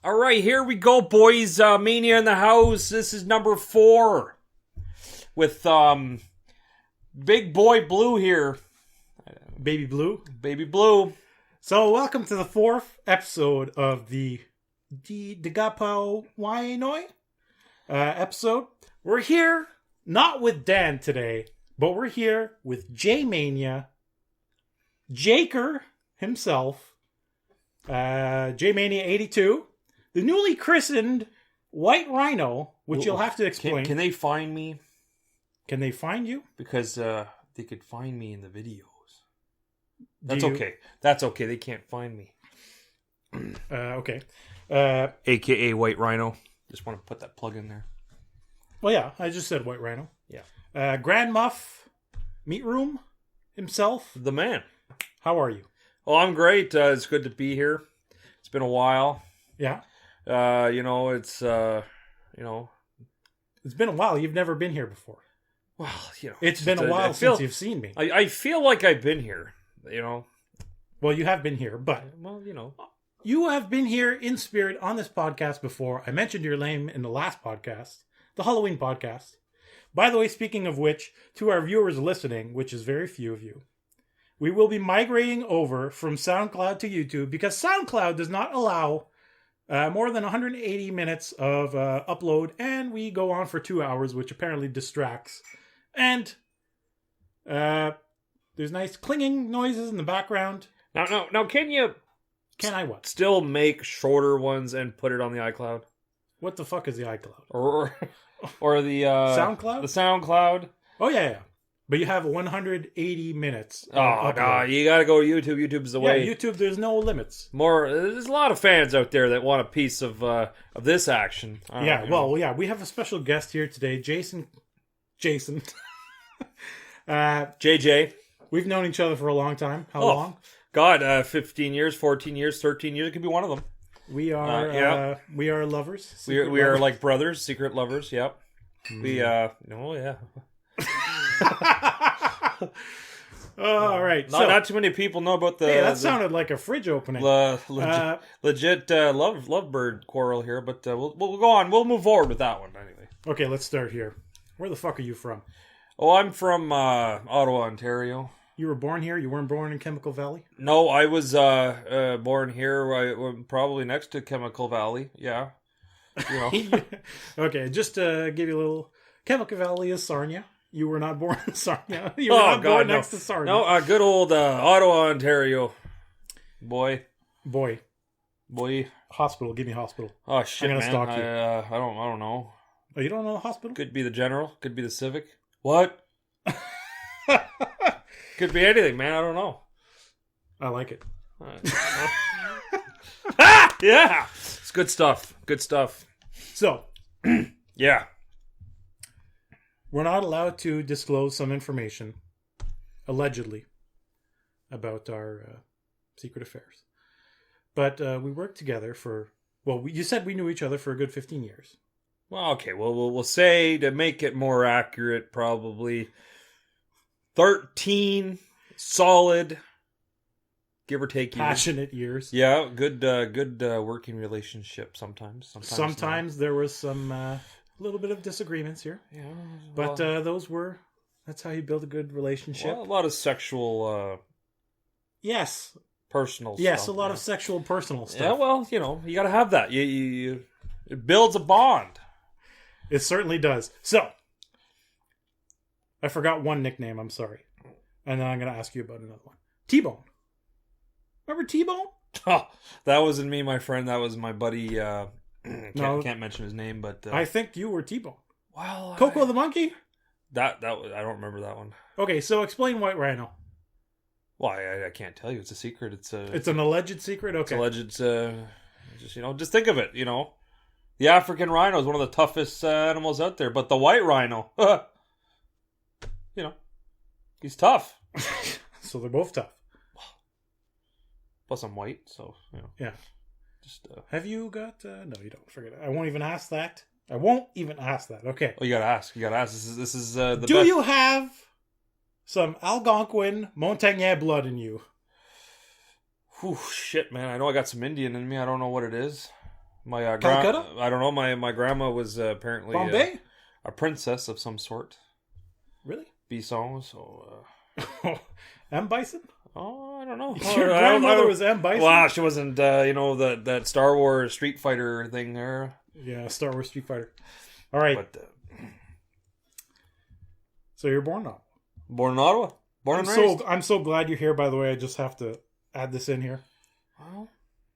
All right, here we go, boys. Mania in the house. This is number 4 with Big Boy Blue here. Baby Blue. Baby Blue. So, welcome to the 4th episode of the DGAPWYNOI episode. We're here, not with Dan today, but we're here with Jaymania, Jaker himself, Jaymania 82, the newly christened White Rhino, which you'll have to explain. Can they find me? Can they find you? Because they could find me in the videos. That's okay. That's okay. They can't find me. Okay. AKA White Rhino. Just want to put that plug in there. Well, yeah, I just said White Rhino. Yeah. Grand Muff Meat Room himself. The man. How are you? Oh, I'm great. It's good to be here. It's been a while. Yeah. It's been a while. You've never been here before. Well, it's been a while since you've seen me. I feel like I've been here. Well, you have been here, but you have been here in spirit on this podcast before. I mentioned your name in the last podcast, the Halloween podcast. By the way, speaking of which, to our viewers listening, which is very few of you, we will be migrating over from SoundCloud to YouTube because SoundCloud does not allow more than 180 minutes of upload, and we go on for 2 hours, which apparently distracts. And there's nice clinging noises in the background. Now, can I what? Still make shorter ones and put it on the iCloud? What the fuck is the iCloud? Or the SoundCloud? The SoundCloud. Oh yeah. But you have 180 minutes. Oh no, you gotta go to YouTube. YouTube's the way. Yeah, YouTube. There's no limits. There's a lot of fans out there that want a piece of this action. Yeah. Well, yeah. We have a special guest here today, Jason. JJ. We've known each other for a long time. How long? God, 15 years, 14 years, 13 years. It could be one of them. We are we are lovers. We are like brothers, secret lovers. Yep. We oh yeah. All right. Not too many people know about the. Hey, that sounded like a fridge opening. Legit lovebird quarrel here, but we'll go on. We'll move forward with that one anyway. Okay, let's start here. Where the fuck are you from? Oh, I'm from Ottawa, Ontario. You were born here? You weren't born in Chemical Valley? No, I was born here, probably next to Chemical Valley. Yeah. Okay, just to give you a little... Chemical Valley is Sarnia. You were not born in Sarnia. You were not born next to Sarnia. No, good old Ottawa, Ontario. Boy. Hospital. Give me hospital. Oh, shit, I'm gonna stalk you. I don't know. Oh, you don't know the hospital? Could be the General. Could be the Civic. What? Could be anything, man. I don't know. I like it. Yeah. It's good stuff. Good stuff. So. Yeah. We're not allowed to disclose some information, allegedly, about our secret affairs. But we worked together for... Well, you said we knew each other for a good 15 years. Well, okay. Well, we'll say, to make it more accurate, probably 13 solid, give or take, passionate years. Yeah, good working relationship sometimes. Sometimes there was some little bit of disagreements here. Yeah, but that's how you build a good relationship. Well, a lot of sexual yes. Personal stuff. Yes, a lot of sexual personal stuff. Yeah, well, you got to have that. You it builds a bond. It certainly does. So, I forgot one nickname, I'm sorry. And then I'm going to ask you about another one. T-Bone. Remember T-Bone? Oh, that wasn't me, my friend. That was my buddy. Can't mention his name, but... I think you were T-Bone. Well, Coco the Monkey? That was, I don't remember that one. Okay, so explain White Rhino. Well, I can't tell you. It's a secret. It's an alleged secret? Okay. It's alleged... just think of it, The African rhino is one of the toughest animals out there, but the white rhino, he's tough. So they're both tough. Plus I'm white, so, Yeah. Just, have you got... no, you don't. Forget it. I won't even ask that. Okay. Oh, you gotta ask. This is the Do best. You have some Algonquin Montagnais blood in you? Whew, shit, man. I know I got some Indian in me. I don't know what it is. My Calcutta? I don't know. My grandma was apparently Bombay? a princess of some sort. Really? Bison. So. M. Bison? Oh, I don't know. Your grandmother was M. Bison? Well, she wasn't. That Star Wars Street Fighter thing there. Yeah, Star Wars Street Fighter. All right. But, so you're born in Ottawa. Born in Ottawa. Born and raised. I'm so glad you're here. By the way, I just have to add this in here. Well,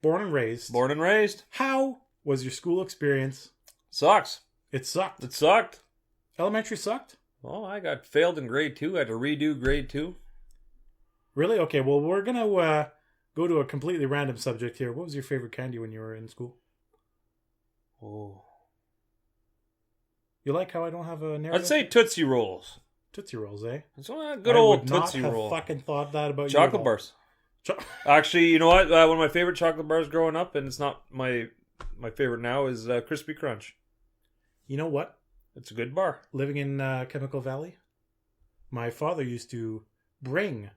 born and raised. Born and raised. How was your school experience? Sucks. It sucked. It sucked. Elementary sucked? Well, I got failed in grade 2. I had to redo grade 2. Really? Okay, well, we're going to go to a completely random subject here. What was your favorite candy when you were in school? Oh. You like how I don't have a narrative? I'd say Tootsie Rolls. Tootsie Rolls, eh? It's a good old Tootsie Roll. I would not Roll. have fucking thought that about Chocolate bars. Actually, you know what? One of my favorite chocolate bars growing up, and it's not my favorite now, is Crispy Crunch. You know what? It's a good bar. Living in Chemical Valley, my father used to bring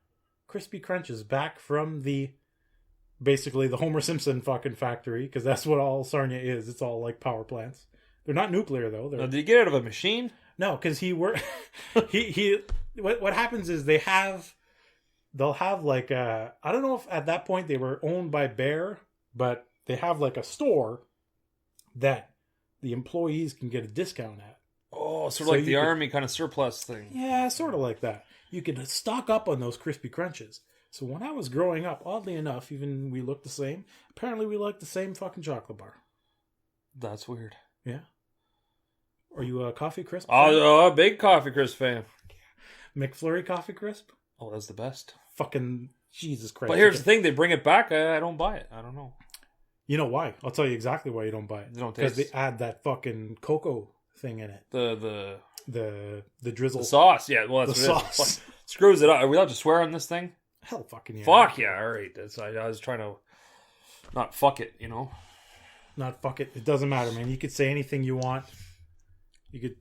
Crispy Crunches back from basically the Homer Simpson fucking factory, because that's what all Sarnia is. It's all like power plants. They're not nuclear though. Now, did you get it out of a machine? No, because what happens is they'll have like I don't know if at that point they were owned by Bear, but they have like a store that the employees can get a discount at. Oh, sort of like the army kind of surplus thing. Yeah, sort of like that. You could stock up on those Crispy Crunches. So when I was growing up, oddly enough, even we looked the same. Apparently we liked the same fucking chocolate bar. That's weird. Yeah. Are you a Coffee Crisp? Oh, big Coffee Crisp fan. McFlurry Coffee Crisp? Oh, that's the best. Fucking Jesus Christ. But here's the thing, they bring it back, I don't buy it. I don't know. You know why? I'll tell you exactly why you don't buy it. You don't Because taste they add that fucking cocoa thing in it. the drizzle. The sauce, yeah. Well, that's the what sauce. It is. Screws it up. Are we allowed to swear on this thing? Hell fucking yeah. Fuck yeah, alright. I was trying to not fuck it, you know? Not fuck it. It doesn't matter, man. You could say anything you want. You could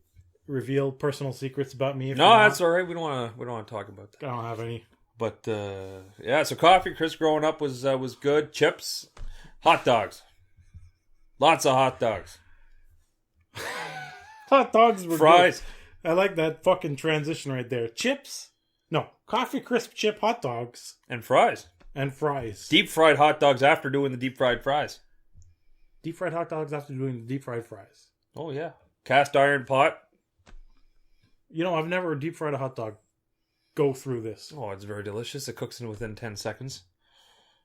reveal personal secrets about me if you want. No, that's alright. We don't want to talk about that. I don't have any. But yeah, so Coffee Crisp growing up was good. Chips, hot dogs. Lots of hot dogs. Hot dogs were fries. Good. I like that fucking transition right there. Chips? No. Coffee Crisp chip hot dogs. And fries. And fries. Deep fried hot dogs after doing the deep fried fries. Deep fried hot dogs after doing the deep fried fries. Oh, yeah. Cast iron pot. You know, I've never deep fried a hot dog. Go through this. Oh, it's very delicious. It cooks in within 10 seconds.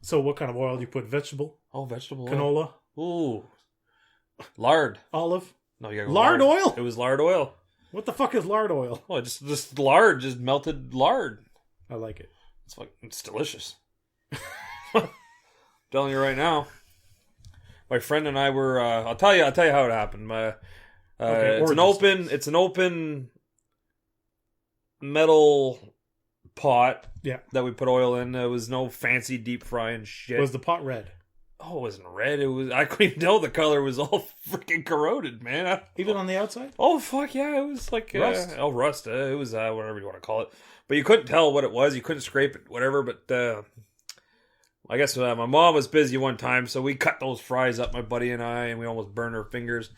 So what kind of oil do you put? Vegetable? Oh, vegetable oil. Canola? Ooh. Lard. Olive? No, you got lard oil? It was lard oil. What the fuck is lard oil? Oh, just lard, just melted lard. I like it. It's delicious. Telling you right now. My friend and I were. I'll tell you how it happened. It's an open metal pot. Yeah. That we put oil in. There was no fancy deep frying shit. Was the pot red? Oh, it wasn't red. I couldn't even tell the color. It was all freaking corroded, man. Even on the outside? Oh, fuck yeah. It was like... Rust? Rust. It was whatever you want to call it. But you couldn't tell what it was. You couldn't scrape it, whatever. But I guess my mom was busy one time, so we cut those fries up, my buddy and I, and we almost burned our fingers.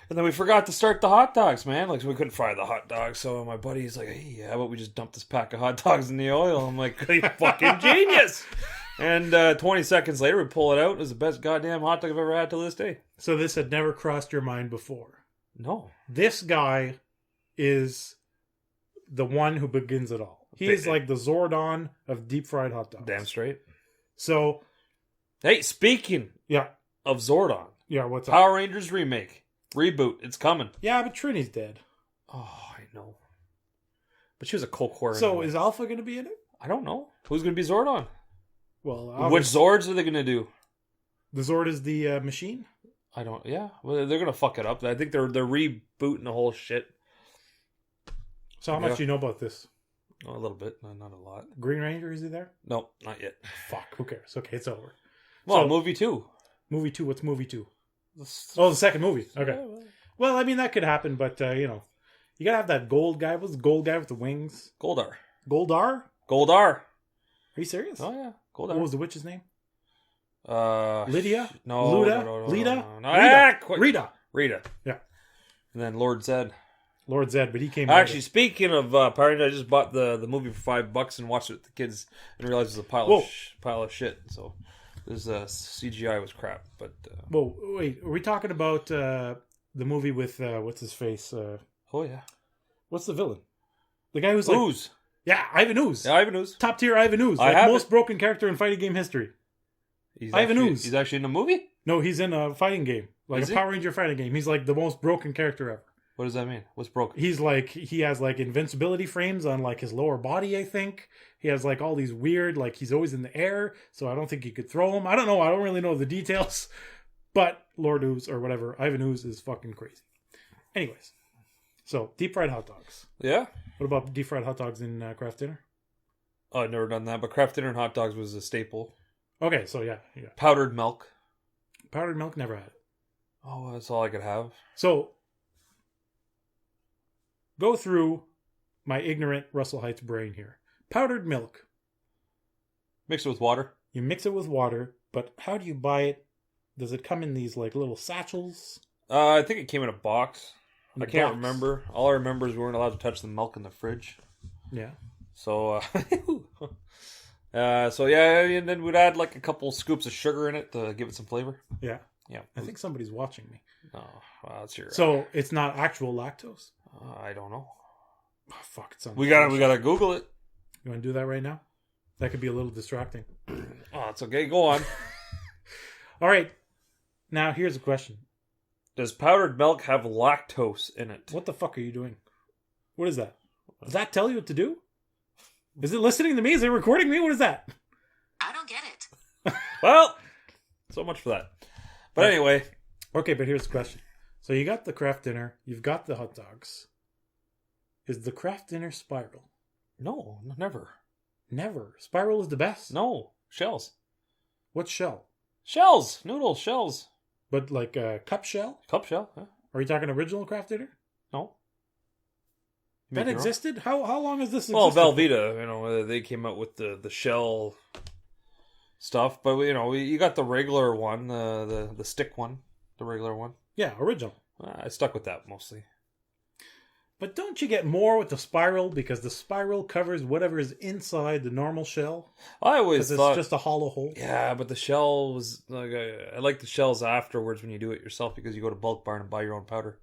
And then we forgot to start the hot dogs, man. Like, so we couldn't fry the hot dogs. So my buddy's like, hey, how about we just dump this pack of hot dogs in the oil? I'm like, you fucking genius. And 20 seconds later, we pull it out. It was the best goddamn hot dog I've ever had till this day. So this had never crossed your mind before? No. This guy is the one who begins it all. He is like the Zordon of deep fried hot dogs. Damn straight. So... Hey, speaking of Zordon. Yeah, what's up? Power Rangers remake. Reboot. It's coming. Yeah, but Trini's dead. Oh, I know. But she was a coke whore. So is Alpha going to be in it? I don't know. Who's going to be Zordon? Well, which Zords are they going to do? The Zord is the machine? I don't... Yeah. Well, they're going to fuck it up. I think they're rebooting the whole shit. So how much do you know about this? Oh, a little bit. Not a lot. Green Ranger, is he there? No, not yet. Fuck, who cares? Okay, it's over. Well, so, movie 2. Movie 2, what's movie 2? Oh, the second movie. Okay. Well, I mean, that could happen, but, you know. You gotta have that gold guy. What's the gold guy with the wings? Goldar. Goldar? Goldar. Are you serious? Oh, yeah. Goldar. What was the witch's name? Lydia? No. Luda? No, Lita? no. Rita. Quit. Rita. Rita. Yeah. And then Lord Zed. Lord Zed, but he came Actually, speaking of Power Rangers, I just bought the movie for $5 and watched it with the kids and realized it was a pile of shit. So this CGI was crap. But Whoa, wait, are we talking about the movie with what's his face? oh yeah, What's the villain? The guy who's Ooze. yeah, Ivan Ooze. Yeah, Ivan Ooze. Top tier Ivan Ooze. I Like have most broken character in fighting game history. Ivan Ooze. He's actually in the movie? No, he's in a fighting game. Like Is a he? Power Ranger fighting game. He's like the most broken character ever. What does that mean? What's broken? He's like, he has like invincibility frames on like his lower body, I think. He has like all these weird, like he's always in the air, so I don't think you could throw him. I don't know. I don't really know the details. But Lord Ooze or whatever, Ivan Ooze is fucking crazy. Anyways, so deep fried hot dogs. Yeah? What about deep fried hot dogs in Kraft Dinner? Oh, I've never done that, but Kraft Dinner and hot dogs was a staple. Okay, so yeah. Powdered milk. Powdered milk, never had it. Oh, that's all I could have. So, go through my ignorant Russell Heights brain here. Powdered milk. Mix it with water. You mix it with water, but how do you buy it? Does it come in these like little satchels? I think it came in a box. In I a can't box? remember. All I remember is we weren't allowed to touch the milk in the fridge. Yeah. So, so yeah, and then we'd add like a couple scoops of sugar in it to give it some flavor. Yeah. Yeah. I think somebody's watching me. Oh, well, that's your. So it's not actual lactose? I don't know. Oh, fuck. It sounds We gotta Google it. You want to do that right now? That could be a little distracting. Oh, it's okay. Go on. All right. Now, here's a question. Does powdered milk have lactose in it? What the fuck are you doing? What is that? Does that tell you what to do? Is it listening to me? Is it recording me? What is that? I don't get it. Well, so much for that. But anyway. Okay, but here's the question. So you got the Kraft Dinner. You've got the hot dogs. Is the Kraft Dinner spiral? No, never. Never. Spiral is the best. No. Shells. What shell? Shells. Noodles. Shells. But like a cup shell? Cup shell. Huh? Are you talking original Kraft Dinner? No. That existed? How long has this existed? Well, Velveeta, they came out with the shell stuff, but you got the regular one, the stick one, the regular one. Yeah, original. I stuck with that mostly. But don't you get more with the spiral because the spiral covers whatever is inside the normal shell? I always Because thought it's just a hollow hole. Yeah, but the shell was like I like the shells afterwards when you do it yourself because you go to Bulk Barn and buy your own powder.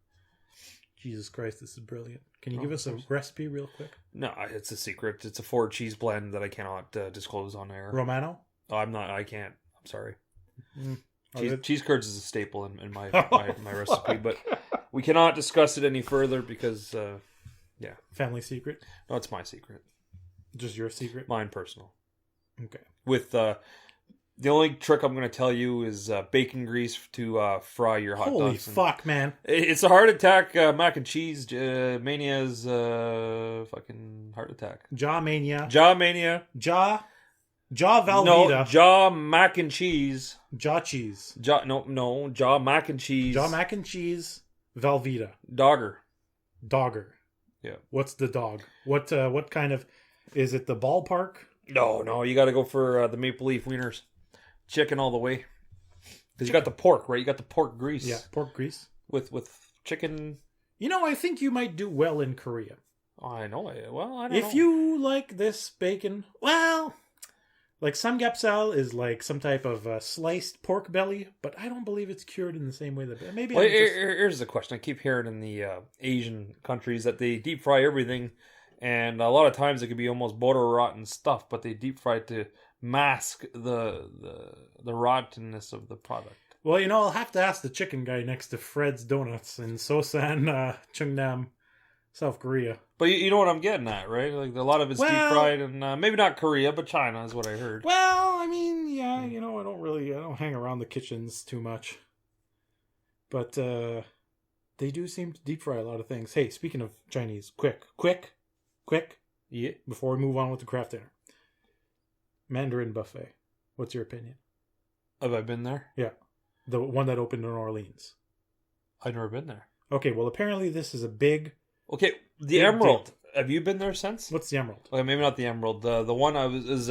Jesus Christ, this is brilliant. Can you give us a recipe real quick? No, it's a secret. It's a 4 cheese blend that I cannot disclose on air. Romano? Oh, I can't. I'm sorry. Mm. Cheese curds is a staple in my recipe, but we cannot discuss it any further because, Family secret? no, it's my secret. Just your secret? Mine personal. Okay. With the only trick I'm going to tell you is bacon grease to fry your hot Holy dogs. fuck, man. It's a heart attack mac and cheese. Mania's fucking heart attack. Jaymania. Jaymania. Jaw Velveeta. No, jaw mac and cheese. Jaw cheese. Jaw mac and cheese. Jaw mac and cheese. Velveeta. Dogger. Dogger. Yeah. What's the dog? What kind of... Is it the ballpark? No, you got to go for the maple leaf wieners. Chicken all the way. Because you got the pork, right? You got the pork grease. Yeah, pork grease. With chicken. I think you might do well in Korea. Oh, I know. I don't know. If you like this bacon, well, like samgyeopsal is like some type of sliced pork belly, but I don't believe it's cured in the same way that maybe. Well, here's the question. I keep hearing in the Asian countries that they deep fry everything, and a lot of times it could be almost butter rotten stuff, but they deep fry it to mask the rottenness of the product. Well, I'll have to ask the chicken guy next to Fred's Donuts in Sosan, Cheongnam, South Korea. But you know what I'm getting at, right? Like a lot of it's deep fried, and maybe not Korea, but China is what I heard. Well, I mean, yeah, I don't hang around the kitchens too much, but they do seem to deep fry a lot of things. Hey, speaking of Chinese, quick, Yeah. before we move on with the Kraft Dinner, Mandarin buffet. What's your opinion? Have I been there? Yeah, the one that opened in Orleans. I've never been there. Okay, well, apparently this is a big. Okay, the Big Emerald. Have you been there since? What's the Emerald? Okay, maybe not the Emerald. The one I was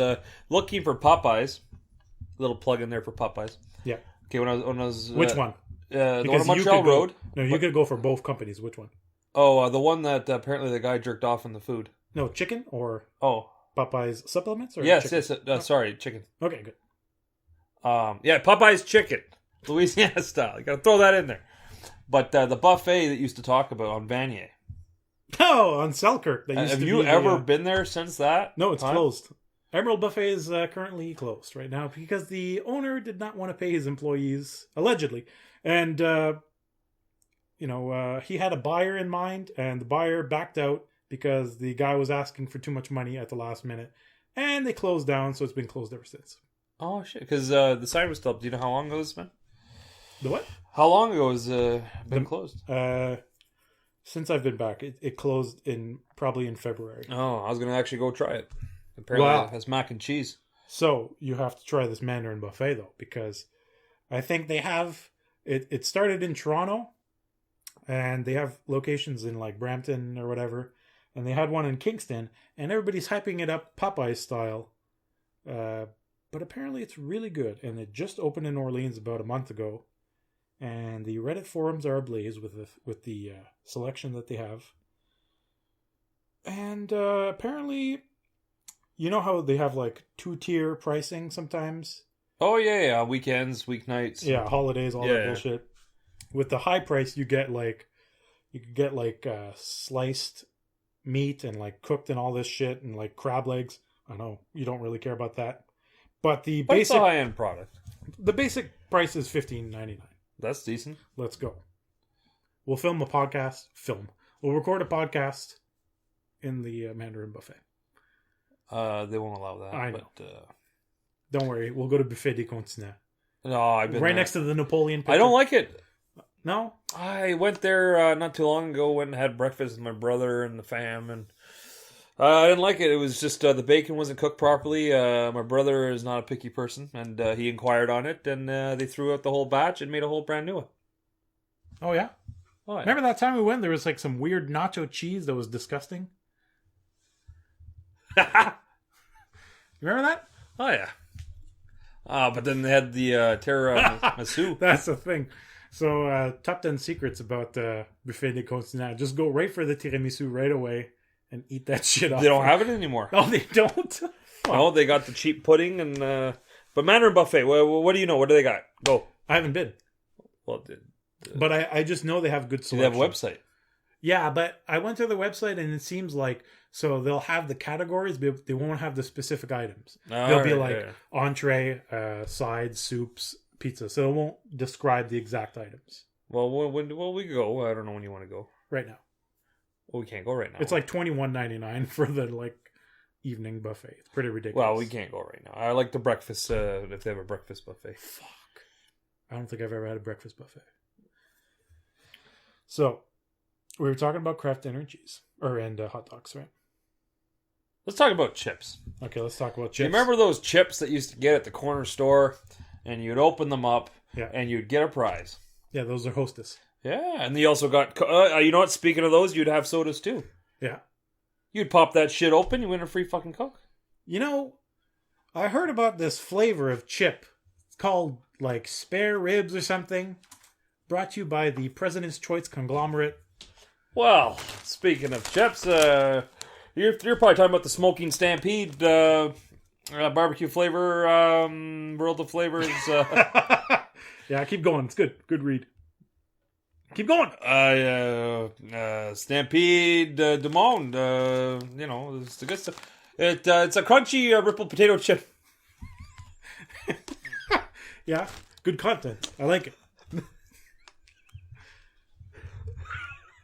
looking for Popeyes. little plug in there for Popeyes. Yeah. Okay, when I was Which one? The one Because on you Montreal could go- Road. No, you could go for both companies. Which one? Oh, the one that apparently the guy jerked off in the food. No, chicken or Oh, Popeyes supplements? Or yes, chicken? yes. Sorry, chicken. Okay, good. Yeah, Popeyes chicken, Louisiana style. You got to throw that in there. But the buffet that used to talk about on Vanier. Oh, on Selkirk. That used Have to you be the, ever been there since that? No, it's time? closed. Emerald Buffet is currently closed right now because the owner did not want to pay his employees, allegedly. And, he had a buyer in mind, and the buyer backed out because the guy was asking for too much money at the last minute. And they closed down, so it's been closed ever since. Oh, shit. Because the sign was still up. Do you know how long ago it's been? The what? How long ago has been closed? Since I've been back, it closed probably in February. Oh, I was going to actually go try it. Apparently Wow. it has mac and cheese. So you have to try this Mandarin buffet though, because I think they have it. It started in Toronto, and they have locations in like Brampton or whatever, and they had one in Kingston, and everybody's hyping it up Popeye style. But apparently it's really good, and it just opened in Orleans about a month ago, and the Reddit forums are ablaze with the selection that they have. And apparently, you know how they have like 2-tier pricing sometimes? Oh, yeah. Weekends, weeknights. Yeah, holidays, all that Yeah. bullshit. With the high price, you could get like sliced meat and like cooked and all this shit and like crab legs. I know you don't really care about that, but the But it's a basic high-end product. the basic price is $15.99. That's decent. Let's go. We'll film a podcast. We'll record a podcast in the Mandarin buffet. They won't allow that. I know. But, Don't worry, we'll go to Buffet des Continents. no, I've been Right there. next to the Napoleon picture. I don't like it. No? I went there not too long ago. Went and had breakfast with my brother and the fam, and I didn't like it. It was just the bacon wasn't cooked properly. My brother is not a picky person, and he inquired on it, and they threw out the whole batch and made a whole brand new one. Oh, yeah? Oh, yeah. Remember that time we went? There was like some weird nacho cheese that was disgusting. You remember that? Oh, yeah. But then they had the tiramisu. That's the thing. So, top 10 secrets about Buffet des Continents. Just go right for the tiramisu right away and eat that shit off. They don't have it anymore. Oh, they don't? No, they got the cheap pudding and. But Mandarin Buffet. What do you know? What do they got? Go. I haven't been. Well, But I just know they have good they selection. have a website. Yeah, but I went to the website and it seems like so they'll have the categories, but they won't have the specific items. They'll be like entree, sides, soups, pizza. So it won't describe the exact items. Well, when we go, I don't know when you want to go. Right now, Well, we can't go right now. it's like $21.99 for the like evening buffet. It's pretty ridiculous. Well, we can't go right now. I like the breakfast if they have a breakfast buffet. Fuck. I don't think I've ever had a breakfast buffet. So we were talking about Kraft dinner and cheese and hot dogs, right? Let's talk about chips. Okay, let's talk about chips. You remember those chips that you used to get at the corner store, and you'd open them up, Yeah. and you'd get a prize. Yeah, those are Hostess. Yeah, and you also got. You know what? Speaking of those, you'd have sodas too. Yeah. You'd pop that shit open, you win a free fucking Coke. You know, I heard about this flavor of chip. It's called like spare ribs or something. Brought to you by the President's Choice conglomerate. Well, speaking of chips, you're probably talking about the Smoking Stampede barbecue flavor, World of Flavors. Yeah, keep going. It's good. Good read. Keep going. Stampede du Monde. It's the good stuff. It's a crunchy rippled potato chip. Yeah, good content. I like it.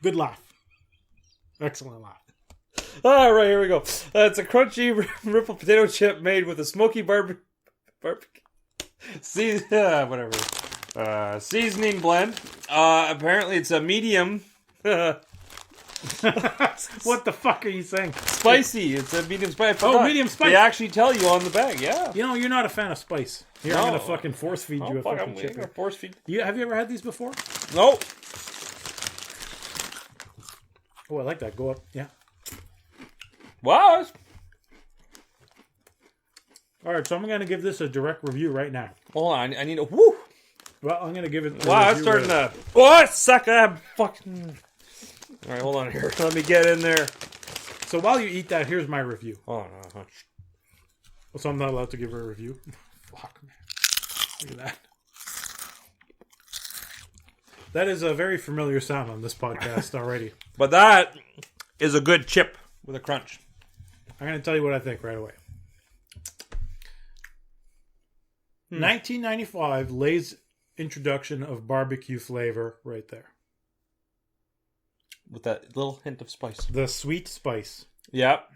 Good laugh. Excellent laugh. All right, here we go. It's a crunchy rippled potato chip made with a smoky barbecue. Whatever. Seasoning blend. Apparently, it's a medium. What the fuck are you saying? Spicy. It's a medium spicy. Oh, medium spice. They actually tell you on the bag. Yeah. You know, you're not a fan of spice. Here, I'm No. gonna fucking force feed you a fuck, fucking I'm chip. gonna force feed. Have you ever had these before? No. Oh, I like that. Go up. Yeah. Wow. All right, so I'm going to give this a direct review right now. Hold on, I need a woo. Well, I'm going to give it. Wow, that's starting to. What? Suck up. Fucking. All right, hold on here. Let me get in there. So while you eat that, here's my review. Oh no. So I'm not allowed to give her a review. Fuck, man. Look at that. That is a very familiar sound on this podcast already. But that is a good chip with a crunch. I'm going to tell you what I think right away. 1995, Lay's introduction of barbecue flavor right there. With that little hint of spice. The sweet spice. Yep.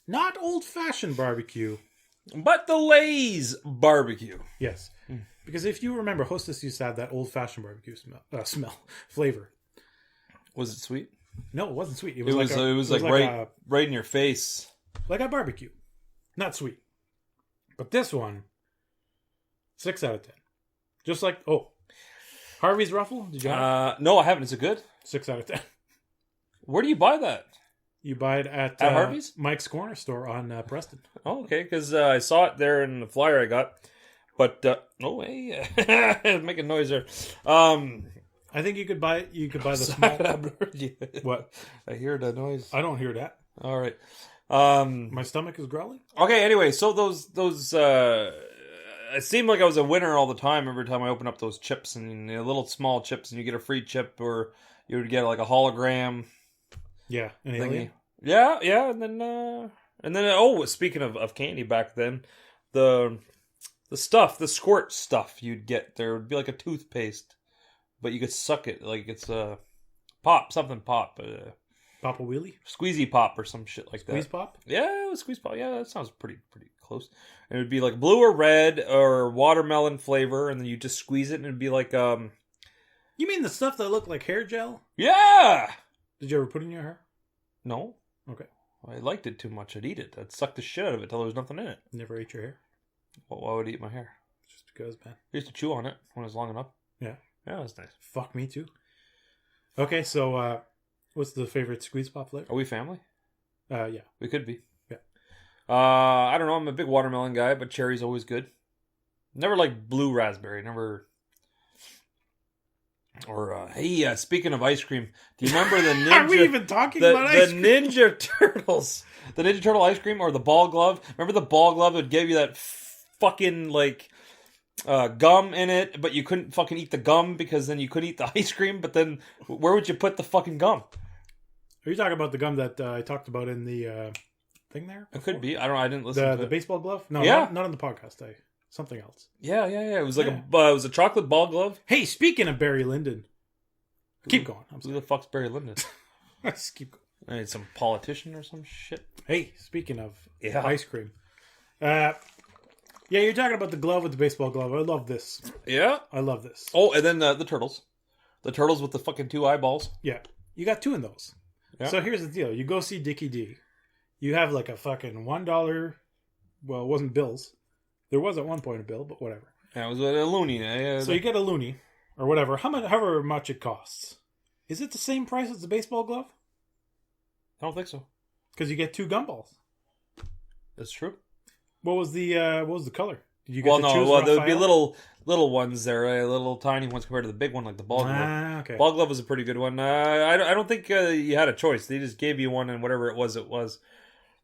Not old-fashioned barbecue. But the Lay's barbecue. Yes. Because if you remember, Hostess used to have that old-fashioned barbecue flavor. Was it sweet? No, it wasn't sweet. It was like right in your face. Like a barbecue. Not sweet. But this one, 6 out of 10. Just like, Harvey's Ruffle? Did you have it? No, I haven't. Is it good? 6 out of 10. Where do you buy that? You buy it at Harvey's? Mike's Corner Store on Preston. Oh, okay, because I saw it there in the flyer I got. But, no way. Making noise there. I think you could buy it. You could buy the small. What? I hear the noise. I don't hear that. All right. My stomach is growling. Okay, anyway, so those it seemed like I was a winner all the time every time I open up those chips and little small chips and you get a free chip or you would get like a hologram. Yeah, an alien. Yeah, and then speaking of candy back then, the squirt stuff you'd get, there would be like a toothpaste, but you could suck it like it's a pop. Pop a wheelie? Squeezy pop or some shit like that. Squeeze pop? Yeah, it was squeeze pop. Yeah, that sounds pretty close. And it would be like blue or red or watermelon flavor, and then you just squeeze it and it'd be like You mean the stuff that looked like hair gel? Yeah! Did you ever put it in your hair? No. Okay. I liked it too much. I'd eat it. I'd suck the shit out of it till there was nothing in it. Never ate your hair? Well, why would I eat my hair? Just because, man. I used to chew on it when it was long enough. Yeah. Yeah, it was nice. Fuck me too. Okay, so what's the favorite squeeze pop flavor? Are we family? Yeah. We could be. Yeah. I don't know. I'm a big watermelon guy, but cherry's always good. Never like blue raspberry. Never. Or hey, speaking of ice cream, do you remember the Ninja? Are we even talking about ice cream? The Ninja Turtles, the Ninja Turtle ice cream, or the ball glove? Remember the ball glove that would give you that fucking like gum in it, but you couldn't fucking eat the gum because then you couldn't eat the ice cream. But then where would you put the fucking gum? Are you talking about the gum that I talked about in the thing there? It could be. I don't know. I didn't listen to the it. baseball glove? No, Yeah. not on the podcast. Something else. Yeah. It was like it was a chocolate ball glove. Hey, speaking of Barry Lyndon. Keep going. I'm Who sorry. the fuck's Barry Lyndon? Just keep going. Some politician or some shit. Hey, speaking of Yeah. ice cream. Yeah, you're talking about the glove with the baseball glove. I love this. Yeah. I love this. Oh, and then the turtles. The turtles with the fucking 2 eyeballs. Yeah. You got 2 in those. Yeah. So here's the deal. You go see Dickie D. You have like a fucking $1. Well, it wasn't bills. There was at one point a bill, but whatever. Yeah, it was a loony. So you get a loony or whatever. However much it costs. Is it the same price as the baseball glove? I don't think so. Because you get 2 gumballs. That's true. What was the color? Did you get Well, to choose there would be Raphael? little ones there, little tiny ones compared to the big one, like the ball glove. Okay. Ball glove was a pretty good one. I don't think you had a choice. They just gave you one, and whatever it was, it was.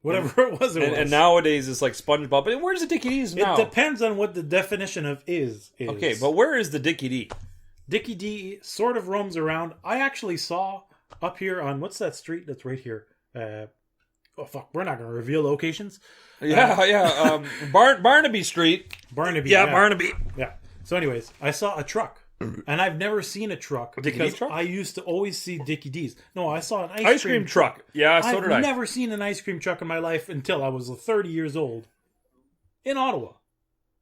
Whatever it was, And nowadays it's like SpongeBob. But where's the Dickie D's now? It depends on what the definition of is. Okay, but where is the Dickie D? Dickie D sort of roams around. I actually saw up here on, what's that street that's right here? We're not going to reveal locations. Yeah. Barnaby Street. Barnaby. Yeah, Barnaby. Yeah. So anyways, I saw a truck. And I've never seen a truck Dickie because D truck? I used to always see Dickie D's. No, I saw an Ice cream truck. Yeah, so did I. I've never seen an ice cream truck in my life until I was 30 years old in Ottawa.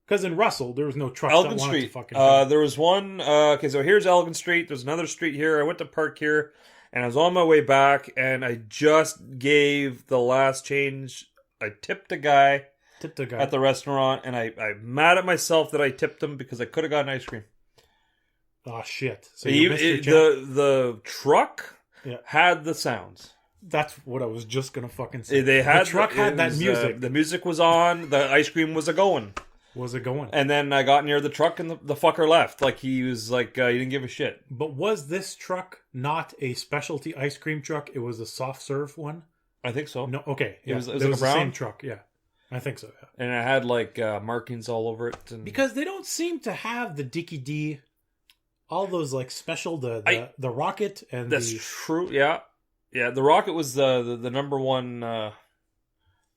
Because in Russell, there was no trucks Elgin that wanted Street. to fucking come. There was one. Okay, so here's Elgin Street. There's another street here. I went to park here, and I was on my way back, and I just gave the last change. I tipped a guy at the restaurant, and I'm mad at myself that I tipped him because I could have gotten ice cream. Oh shit! So you missed your chance. the truck had the sounds. That's what I was just gonna fucking say. They had the truck had that music. The music was on. The ice cream was a going. Was it going? And then I got near the truck, and the fucker left. Like he was like he didn't give a shit. But was this truck not a specialty ice cream truck? It was a soft serve one. I think so. No, okay. It Yeah. was It like was a the brown? same truck. Yeah, I think so. Yeah. And it had like markings all over it. And Because they don't seem to have the Dickie D, all those like special the rocket and that's the true. Yeah, yeah. The rocket was the number one.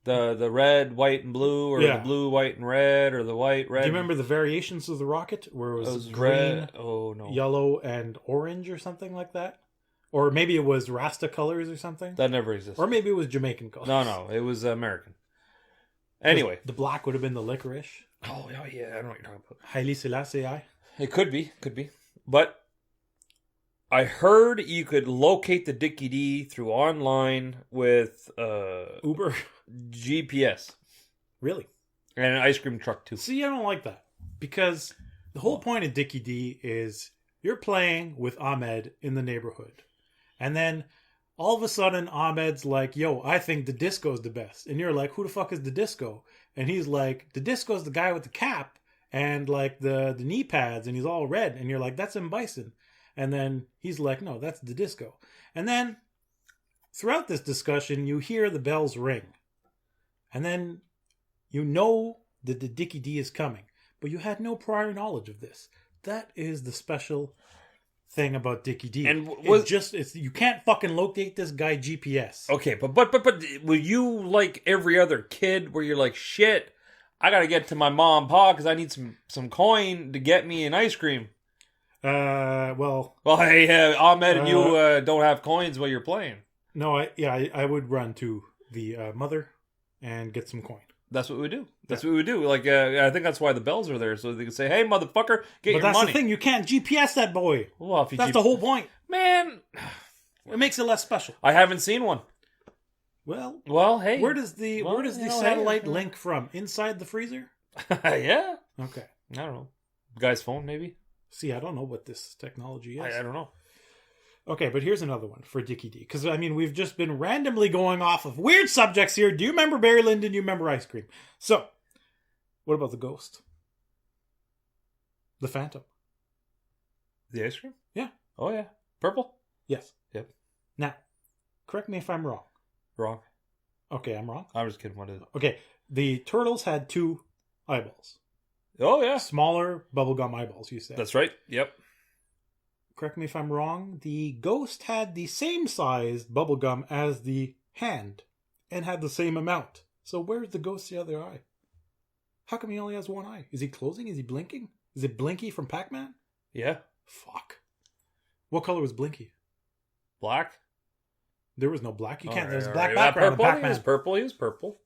The red, white, and blue, or Yeah. the blue, white, and red, or the white, red. Do you remember the variations of the rocket where it It was, was green, red. Oh no, yellow, and orange or something like that? Or maybe it was Rasta colors or something? that never existed. Or maybe it was Jamaican colors. No, it was American. Anyway, The black would have been the licorice. oh yeah, I don't know what you're talking about. Haile Selassie. It could be, but I heard you could locate the Dickie D through online with Uber. GPS Really? and an ice cream truck too. See, I don't like that. Because the whole point of Dickie D is you're playing with Ahmed in the neighborhood. And then all of a sudden Ahmed's like, yo, I think the disco's the best. And you're like, who the fuck is the disco? And he's like, the disco's the guy with the cap and like the knee pads and he's all red. And you're like, that's M. Bison. And then he's like, no, that's the disco. And then throughout this discussion, you hear the bells ring. And then you know that the Dickie D is coming. But you had no prior knowledge of this. That is the special thing about Dickie D. And it's you can't fucking locate this guy GPS. Okay, but were you like every other kid where you're like, shit, I gotta get to my mom and pa because I need some coin to get me an ice cream. Well, Hey, Ahmed and you don't have coins while you're playing. no, I would run to the mother and get some coin. That's what we do. That's what we do. Like, I think that's why the bells are there, so they can say, "Hey, motherfucker, get your But that's money." the thing, you can't GPS that boy. Well, if you That's the whole point. man, It makes it less special. I haven't seen one. Well, hey, where does the hey, satellite link from? Inside the freezer? yeah, Okay. I don't know. Guy's phone, maybe. See, I don't know what this technology is. I don't know. Okay, but here's another one for Dickie D. Because, I mean, we've just been randomly going off of weird subjects here. Do you remember Barry Lyndon? Do you remember ice cream? So, what about the ghost? The Phantom? The ice cream? Yeah. Oh yeah, purple. Yes. Yep. Now, correct me if I'm wrong. Wrong. Okay, I'm wrong. I'm just kidding. What is it? Okay, the turtles had 2 eyeballs. Oh yeah, Smaller bubblegum eyeballs, you said. that's right. Yep. Correct me if I'm wrong. The ghost had the same size bubblegum as the hand and had the same amount. So where's the ghost's other eye? How come he only has one eye? Is he closing? Is he blinking? Is it Blinky from Pac-Man? Yeah. Fuck. What color was Blinky? Black. There was no black. You can't. All There's a right, black all right. background in Purple. He Pac-Man. was purple. He was purple.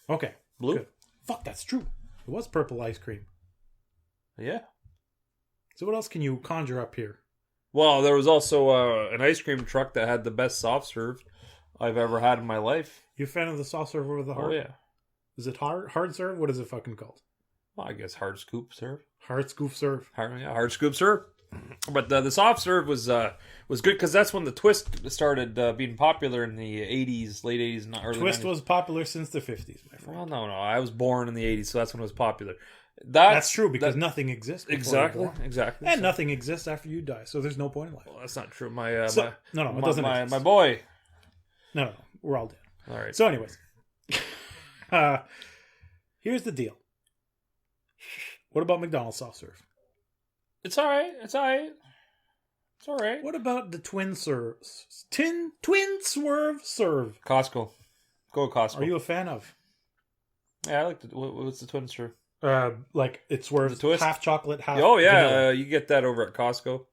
Okay. Blue. Good. Fuck, that's true. It was purple ice cream. Yeah. So what else can you conjure up here? Well, there was also an ice cream truck that had the best soft serve I've ever had in my life. You a fan of the soft serve over the hard? Oh yeah. Is it hard serve? What is it fucking called? Well, I guess hard scoop serve. Hard scoop serve. Hard scoop serve. But the soft serve was good because that's when the twist started being popular in the 80s, late 80s, and early Twist 90s. was popular since the 50s, my friend. Well, no. I was born in the 80s, so that's when it was popular. That's true because nothing exists before Exactly, you're born. exactly. And So- nothing exists after you die, so there's no point in life. Well, that's not true. My It my, doesn't my, exist. my boy. No, we're all dead. All right. So, anyways, here's the deal. What about McDonald's soft serve? It's all right. It's all right. It's all right. What about the twin serves? Twin swerve serve. Costco. Go Costco. Are you a fan of? Yeah, I like the. What's the twin serve? Like it swerves The twist? half chocolate, half. Oh yeah, vanilla. you get that over at Costco.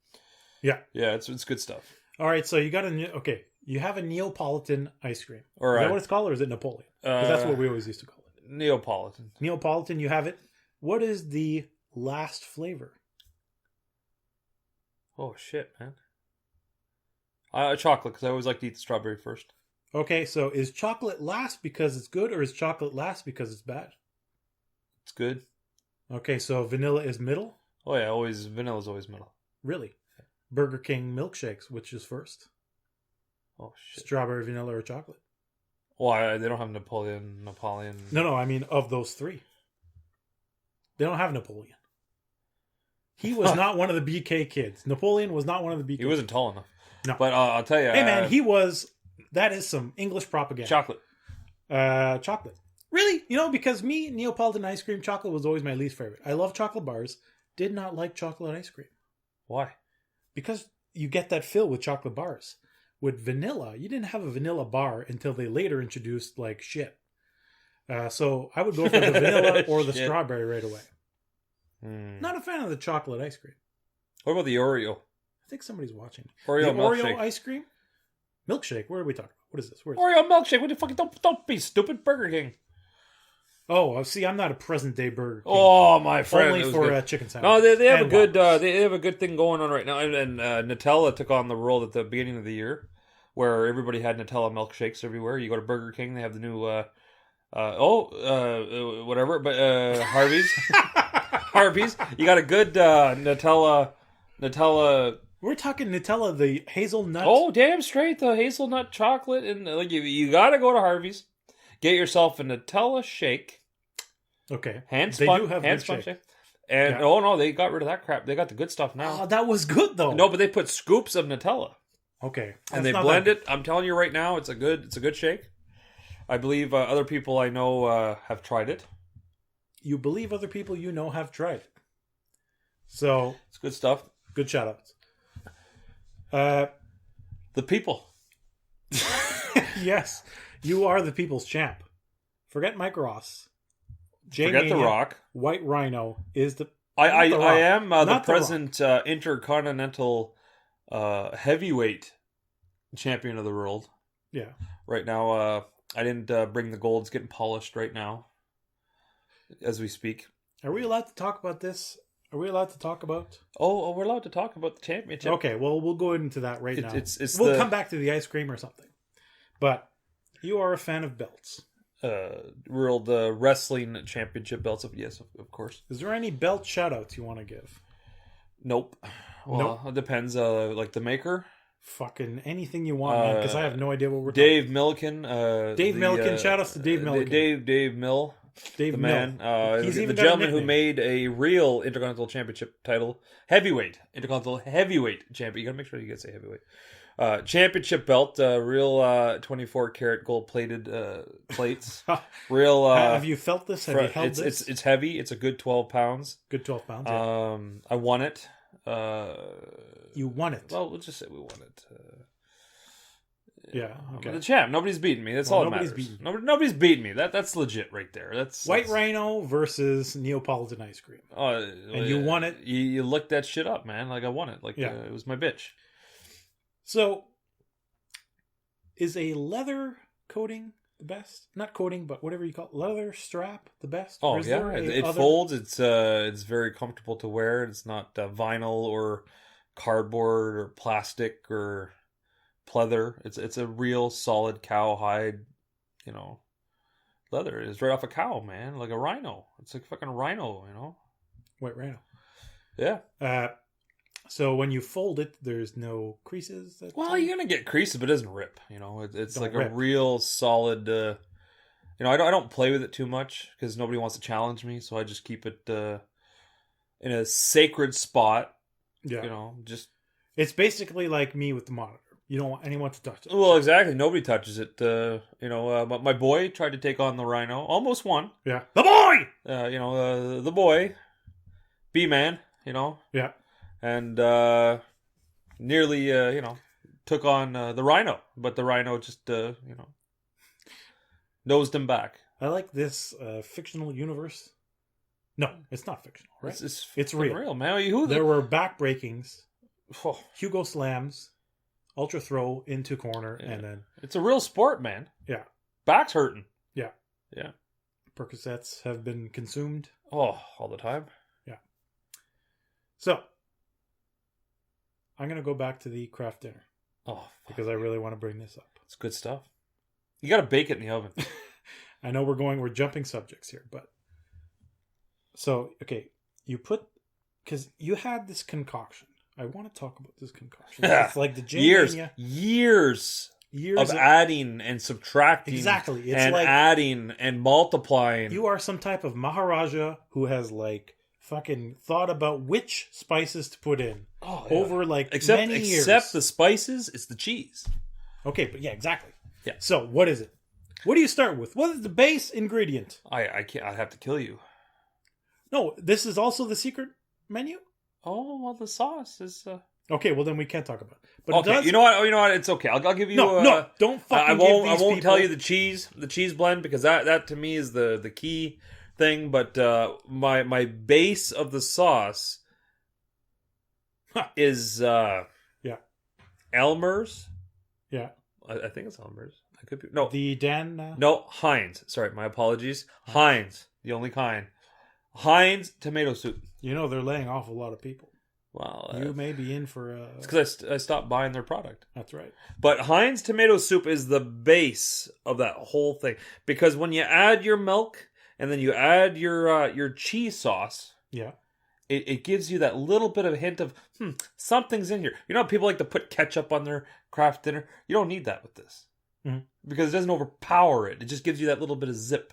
Yeah. Yeah, it's good stuff. All right, so you got you have a Neapolitan ice cream. Or Is that what it's called, or is it Napoleon? Because that's what we always used to call it. Neapolitan. Neapolitan, you have it. What is the last flavor? Oh shit, man. Chocolate, because I always like to eat the strawberry first. Okay, so is chocolate last because it's good, or is chocolate last because it's bad? It's good. Okay, so vanilla is middle? Oh yeah, vanilla's always middle. Really? Burger King milkshakes, which is first? Oh shit! Strawberry, vanilla, or chocolate? Why they don't have Napoleon? No, I mean of those three. They don't have Napoleon. He was not one of the BK kids. Napoleon was not one of the BK. He wasn't tall enough. No. But I'll tell you. Hey man, he was. That is some English propaganda. Chocolate. Chocolate. Really? You know, because me, Neapolitan ice cream, chocolate was always my least favorite. I love chocolate bars. Did not like chocolate ice cream. Why? Because you get that fill with chocolate bars. With vanilla, you didn't have a vanilla bar until they later introduced like shit. So I would go for the vanilla or the strawberry right away. Not a fan of the chocolate ice cream. What about the Oreo? I think somebody's watching. Oreo milkshake. Oreo ice cream? Milkshake? What are we talking about? What is this? Oreo milkshake. What the fuck? Don't be stupid. Burger King. Oh, see, I'm not a present day Burger King. Oh, my friend. Only for chicken sandwich. No, they have a good they have a good thing going on right now, and Nutella took on the world at the beginning of the year, where everybody had Nutella milkshakes everywhere. You go to Burger King, they have the new whatever, but Harvey's, Harvey's. You got a good Nutella. We're talking Nutella, the hazelnut. Oh, damn straight, the hazelnut chocolate, and like you got to go to Harvey's. Get yourself a Nutella shake. Okay. Hand They spun, do have hand good spun shake. shake. And Yeah. oh no, they got rid of that crap. They got the good stuff now. Oh, that was good though. No, but they put scoops of Nutella Okay. and they blend it. I'm telling you right now, it's a good shake. I believe other people I know have tried it. You believe other people you know have tried it. So It's good stuff. good shout outs. The people. Yes, you are the people's champ. Forget Mike Ross. Forget The Rock. White Rhino is the. I not The Rock. am the Not The present intercontinental heavyweight champion of the world. Yeah. Right now, I didn't bring the gold. It's getting polished right now as we speak. Are we allowed to talk about this? Are we allowed to talk about? Oh, we're allowed to talk about the championship. Okay, well, we'll go into that right now. We'll come back to the ice cream or something. But you are a fan of belts. World wrestling championship belts. Yes, of course. Is there any belt shout outs you want to give? Nope. Well, it depends. Like the maker. Fucking anything you want, man, because I have no idea what we're Dave talking Milliken. Dave Milliken. Shout outs to Dave Milliken. Dave Mill. Dave The Mill. man. He's the even got a gentleman who nickname. made a real Intercontinental Championship title. Intercontinental Heavyweight Champion. You gotta make sure you get say heavyweight. Championship belt. Real 24 karat gold plated plates. Real. Have you felt this? Have you held this? It's heavy. It's a good 12 pounds. Good 12 pounds. Yeah. I won it. You won it. Well, let's just say we won it. Yeah. Okay. I'm the champ. Nobody's beating me. That's Well, all that nobody's matters. beaten Nobody's beating me. That's legit right there. That's White Rhino versus Neapolitan ice cream. And you won it. You looked that shit up, man. Like I won it. Like it was my bitch. So, is a leather coating the best? Not coating, but whatever you call it, leather strap the best? Oh Or is yeah, there it other- folds. It's very comfortable to wear. It's not vinyl or cardboard or plastic or pleather. It's a real solid cowhide, leather. It's right off a cow, man, like a rhino. It's like fucking rhino, White Rhino. Yeah. So when you fold it, there's no creases. Well, you're gonna get creases, but it doesn't rip. It's Don't like rip. a real solid. I don't play with it too much because nobody wants to challenge me, so I just keep it in a sacred spot. Yeah. Just It's basically like me with the monitor. You don't want anyone to touch it. well, exactly. Nobody touches it. But my boy tried to take on the rhino, almost won. Yeah. The boy! The boy, B-man. Yeah. And nearly took on the rhino, but the rhino just nosed him back. I like this fictional universe. No, it's not fictional, right? It's It's fucking real. man. There were back breakings, Oh, Hugo slams, ultra throw into corner, Yeah. and then it's a real sport, man. Yeah. Back's hurting. Yeah. Yeah. Percocets have been consumed. Oh, all the time. So, I'm going to go back to the craft dinner Oh, fuck. because I really want to bring this up. It's good stuff. You got to bake it in the oven. I know we're jumping subjects here, but so, okay, because you had this concoction. I want to talk about this concoction. It's like the years. Jaymania. Years years of adding and subtracting. Exactly. It's and like adding and multiplying. you are some type of Maharaja who has like fucking thought about which spices to put in over like many years. Except the spices, it's the cheese. Okay, but yeah, exactly. Yeah. So what is it? What do you start with? What is the base ingredient? I can't. I'd have to kill you. No, this is also the secret menu. Oh well, the sauce is. Okay, well then we can't talk about it. But Okay, it does... you know what? Oh, you know what? It's okay. I'll give you. No, don't fucking. I won't. Give these I won't people... tell you the cheese blend because that to me is the key thing. But my base of the sauce is Elmer's. Yeah, I think it's Elmer's. I could be no Dan. No, Heinz. Sorry, my apologies. Heinz, the only kind. Heinz tomato soup. You know they're laying off a lot of people. Wow, you may be in for. It's because I stopped buying their product. That's right. But Heinz tomato soup is the base of that whole thing because when you add your milk and then you add your cheese sauce, yeah, it gives you that little bit of a hint of something's in here. You know how people like to put ketchup on their craft dinner? You don't need that with this because it doesn't overpower it. It just gives you that little bit of zip.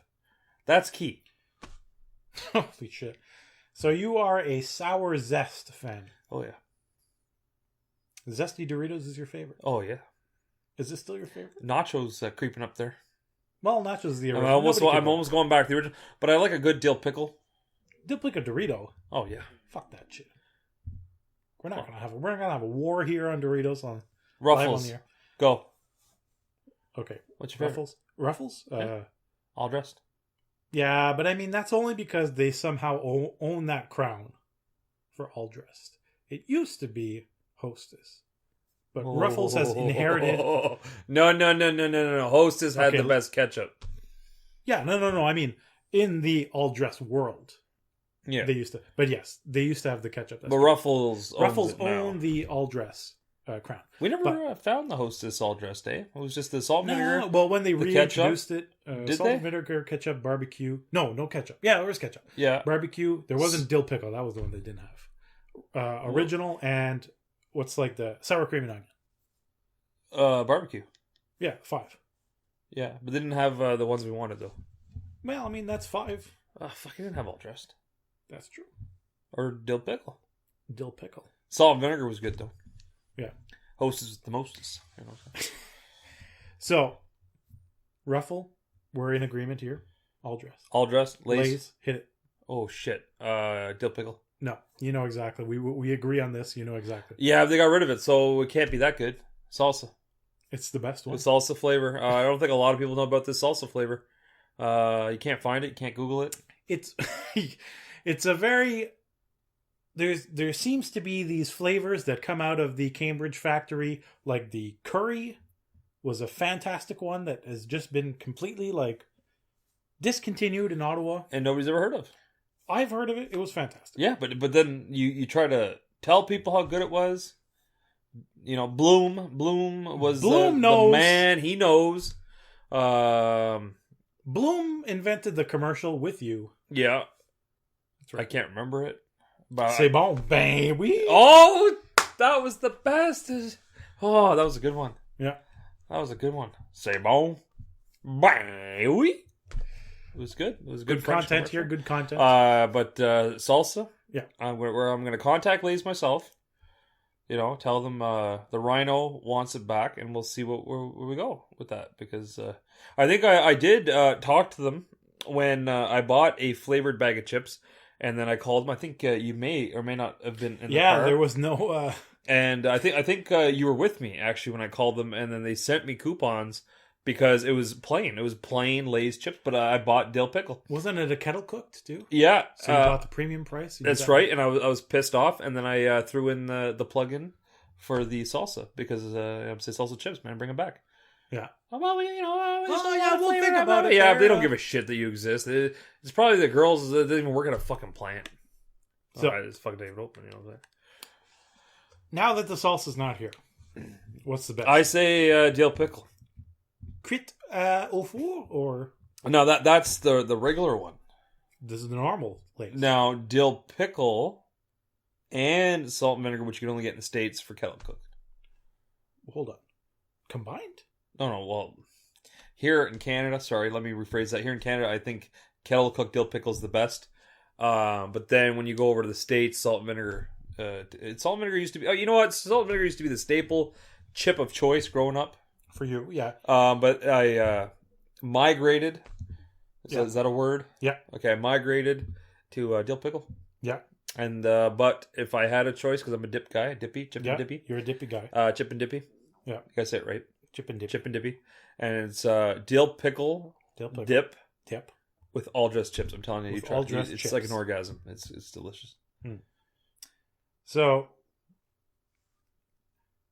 That's key. Holy shit. So you are a sour zest fan. Oh, yeah. Zesty Doritos is your favorite. Oh, yeah. Is this still your favorite? Nachos creeping up there. Well, nachos is the original. I'm almost going back to the original. But I like a good dill pickle. Dill pickle Dorito? Oh, yeah. Fuck that shit. We're not gonna have a war here on Doritos on Ruffles. On the air. Go. Okay. What's your Ruffles? Ruffles? Yeah. All dressed. Yeah, but I mean that's only because they somehow own that crown for all dressed. It used to be Hostess, but Ruffles has inherited. No. Hostess had the best ketchup. Yeah, no. I mean, in the all dressed world, yeah, they used to. But yes, they used to have the ketchup. But Ruffles own the all dress crown. We never found the Hostess all dressed, eh? It was just the salt and vinegar. Well, when they reintroduced it, Did salt they? and vinegar, ketchup, barbecue. No ketchup. Yeah, there was ketchup. Yeah, barbecue. There wasn't dill pickle. That was the one they didn't have. Original and what's like the sour cream and onion. Barbecue. Yeah, 5. Yeah, but they didn't have the ones we wanted though. Well, I mean that's 5. Fuck, I didn't have all dressed. That's true. Or dill pickle. Dill pickle. Salt and vinegar was good though. Yeah. Hostess with the mostest. You know. So, Ruffle, we're in agreement here. All dressed. All dressed. Lay's, hit it. Oh shit. Dill pickle. No, you know exactly. We agree on this. You know exactly. Yeah, they got rid of it, so it can't be that good. Salsa. It's the best one. With salsa flavor. I don't think a lot of people know about this salsa flavor. You can't find it. You can't Google it. It's a very... There seems to be these flavors that come out of the Cambridge factory, like the curry was a fantastic one that has just been completely like discontinued in Ottawa. And nobody's ever heard of. I've heard of it. It was fantastic. Yeah, but then you try to tell people how good it was. You know, Bloom was the man. He knows. Bloom invented the commercial with you. Yeah. That's right. I can't remember it. But C'est bon, baby. Oh, that was the best. Oh, that was a good one. Yeah. That was a good one. C'est bon, baby. It was good. It was good content here. Good content. But salsa. Yeah. Where I'm going to contact Lay's myself. You know, tell them the Rhino wants it back, and we'll see where we go with that. Because I think I did talk to them when I bought a flavored bag of chips, and then I called them. I think you may or may not have been in the car. There was no. And I think you were with me actually when I called them, and then they sent me coupons. Because it was plain. It was plain Lay's chips, but I bought dill pickle. Wasn't it a kettle cooked, too? Yeah. So you bought the premium price? That's right, and I was pissed off, and then I threw in the plug-in for the salsa, because I'm saying salsa chips, man, bring them back. Yeah. Oh, well, you know, we'll think about it. Yeah, they don't give a shit that you exist. It's probably the girls that didn't even work at a fucking plant. So it's fucking David open, you know what I'm saying? Now that the salsa's not here, what's the best? I say dill pickle. Crit au four, or no? That's the regular one. This is the normal Lay's. Now dill pickle and salt and vinegar, which you can only get in the States for kettle cooked. Hold on, combined? No. Well, here in Canada, sorry, let me rephrase that. Here in Canada, I think kettle cooked dill pickle is the best. But then when you go over to the States, salt and vinegar. Salt and vinegar used to be. Oh, you know what? Salt and vinegar used to be the staple chip of choice growing up. For you, yeah. But I migrated. Is that a word? Yeah. Okay, I migrated to dill pickle. Yeah. And but if I had a choice, because I'm a dip guy, chip and dippy. You're a dippy guy. Chip and dippy. Yeah. You gotta say it right. Chip and dip. Chip and dippy. And it's dill pickle, dip with all dressed chips. I'm telling you, it's chips. like an orgasm. It's delicious. So,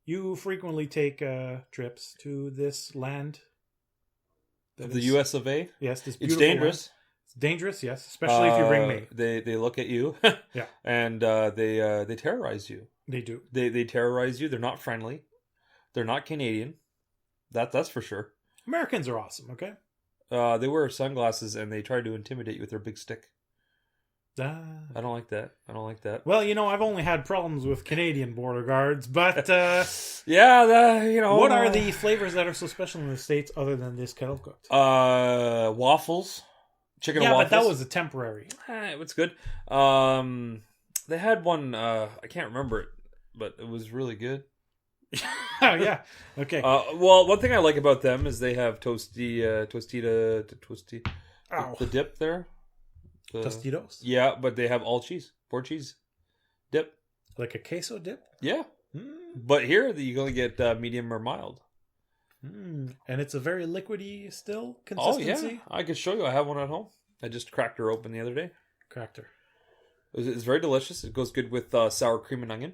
you frequently take trips to this land? The U.S. of A. Yes, this It's beautiful dangerous. land. It's dangerous, yes, especially if you bring me. They look at you, Yeah, and they terrorize you. they do. They terrorize you. They're not friendly. They're not Canadian. That's for sure. Americans are awesome. Okay. They wear sunglasses and they try to intimidate you with their big stick. I don't like that. Well, I've only had problems with Canadian border guards, but yeah, what are the flavors that are so special in the States other than this kettle cooked? Waffles, chicken and waffles. But that was a temporary. It's good. They had one. I can't remember it, but it was really good. Oh yeah. Okay. Well, one thing I like about them is they have tostita, Ow. the dip there. Tostitos? Yeah, but they have all cheese, 4 cheese dip. Like a queso dip? Yeah. Mm. But here you only get medium or mild. And it's a very liquidy still Oh consistency? yeah, I could show you. I have one at home. I just cracked her open the other day. Cracked her. It's very delicious. It goes good with sour cream and onion.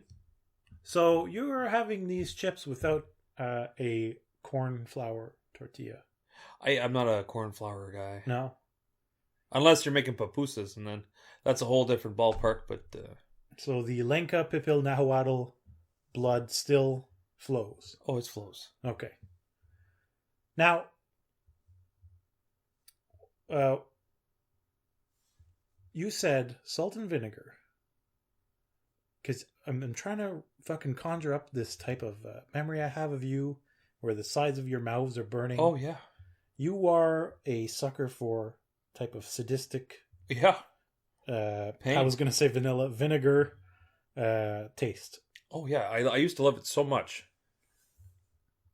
So you're having these chips without a corn flour tortilla? I'm not a corn flour guy. No? Unless you're making pupusas, and then that's a whole different ballpark. But So the Lenca Pipil Nahuatl blood still flows? oh, it flows. Okay. Now, you said salt and vinegar. Because I'm trying to fucking conjure up this type of memory I have of you where the sides of your mouths are burning. Oh, yeah. You are a sucker for type of sadistic, Yeah. I was going to say vinegar taste. Oh, yeah. I used to love it so much.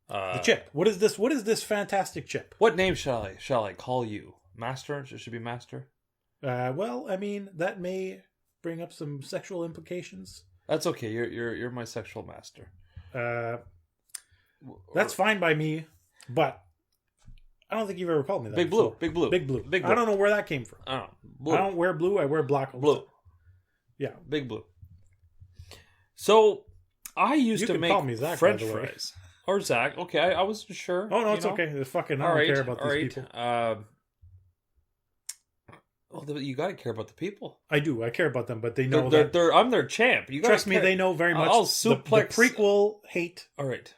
The chip. What is this? What is this fantastic chip? What name shall I call you? Master? It should be Master. Well, I mean, that may bring up some sexual implications. That's okay. You're my sexual master. That's fine by me, but I don't think you've ever called me that. Big before. Blue. Big Blue. Big Blue. Big Blue. I don't know where that came from. Blue. I don't wear blue. I wear black. Blue. Yeah. Big Blue. So I used You to can make call me Zach, French by the way. fries. Or Zach. Okay, I wasn't sure. Oh no, it's okay. I don't care about these people. Well, you gotta care about the people. I do. I care about them, but they know I'm their champ. You trust me. They know very much. I'll the suplex prequel hate. All right.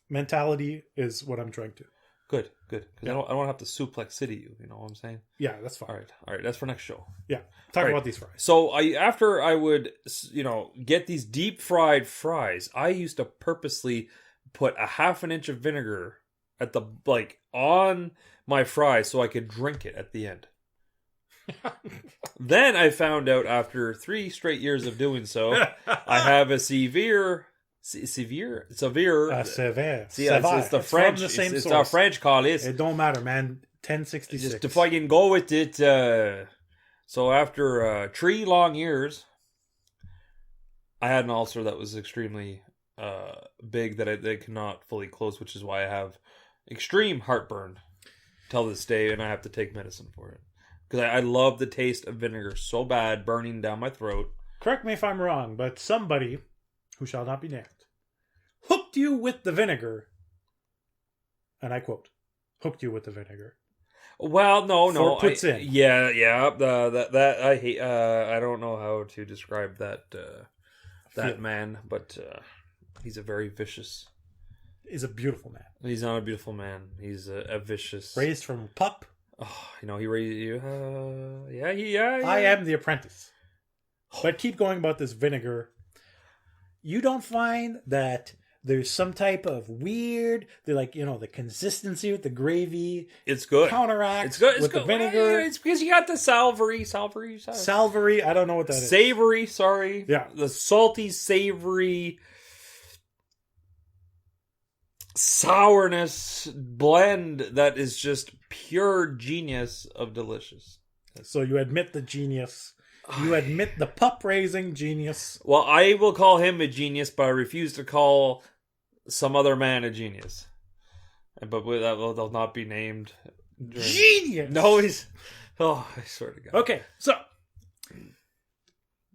Mentality is what I'm trying to. Good. Because I don't have to suplex city you. You know what I'm saying? Yeah, that's fine. All right. That's for next show. Yeah, talk about these fries. So after I would get these deep fried fries, I used to purposely put a half an inch of vinegar at the on my fries so I could drink it at the end. Then I found out after 3 straight years of doing so, I have a severe. It's the French. It's our French call it. It don't matter, man. 1066. Just to fucking go with it. So after 3 long years, I had an ulcer that was extremely big that they cannot fully close, which is why I have extreme heartburn till this day, and I have to take medicine for it. Because I love the taste of vinegar so bad, burning down my throat. Correct me if I'm wrong, but somebody, who shall not be named, hooked you with the vinegar. And I quote, hooked you with the vinegar. Well, no. For puts in. Yeah. That I hate. I don't know how to describe that man, but he's a very vicious. He's a beautiful man. He's not a beautiful man. He's a vicious. Raised from pup. Oh, he raised you. Yeah. I am the apprentice. But keep going about this vinegar. You don't find that There's some type of weird, they're like, the consistency with the gravy It's good. counteracts It's good. It's with good. the vinegar. It's because you got the savory. Savory, I don't know what that is. Savory, sorry. Yeah. The salty, savory sourness blend that is just pure genius of delicious. So you admit the genius. You admit the pup raising genius. Well, I will call him a genius, but I refuse to call some other man a genius. But that will not be named. Genius! No, he's... Oh, I swear to God. Okay, so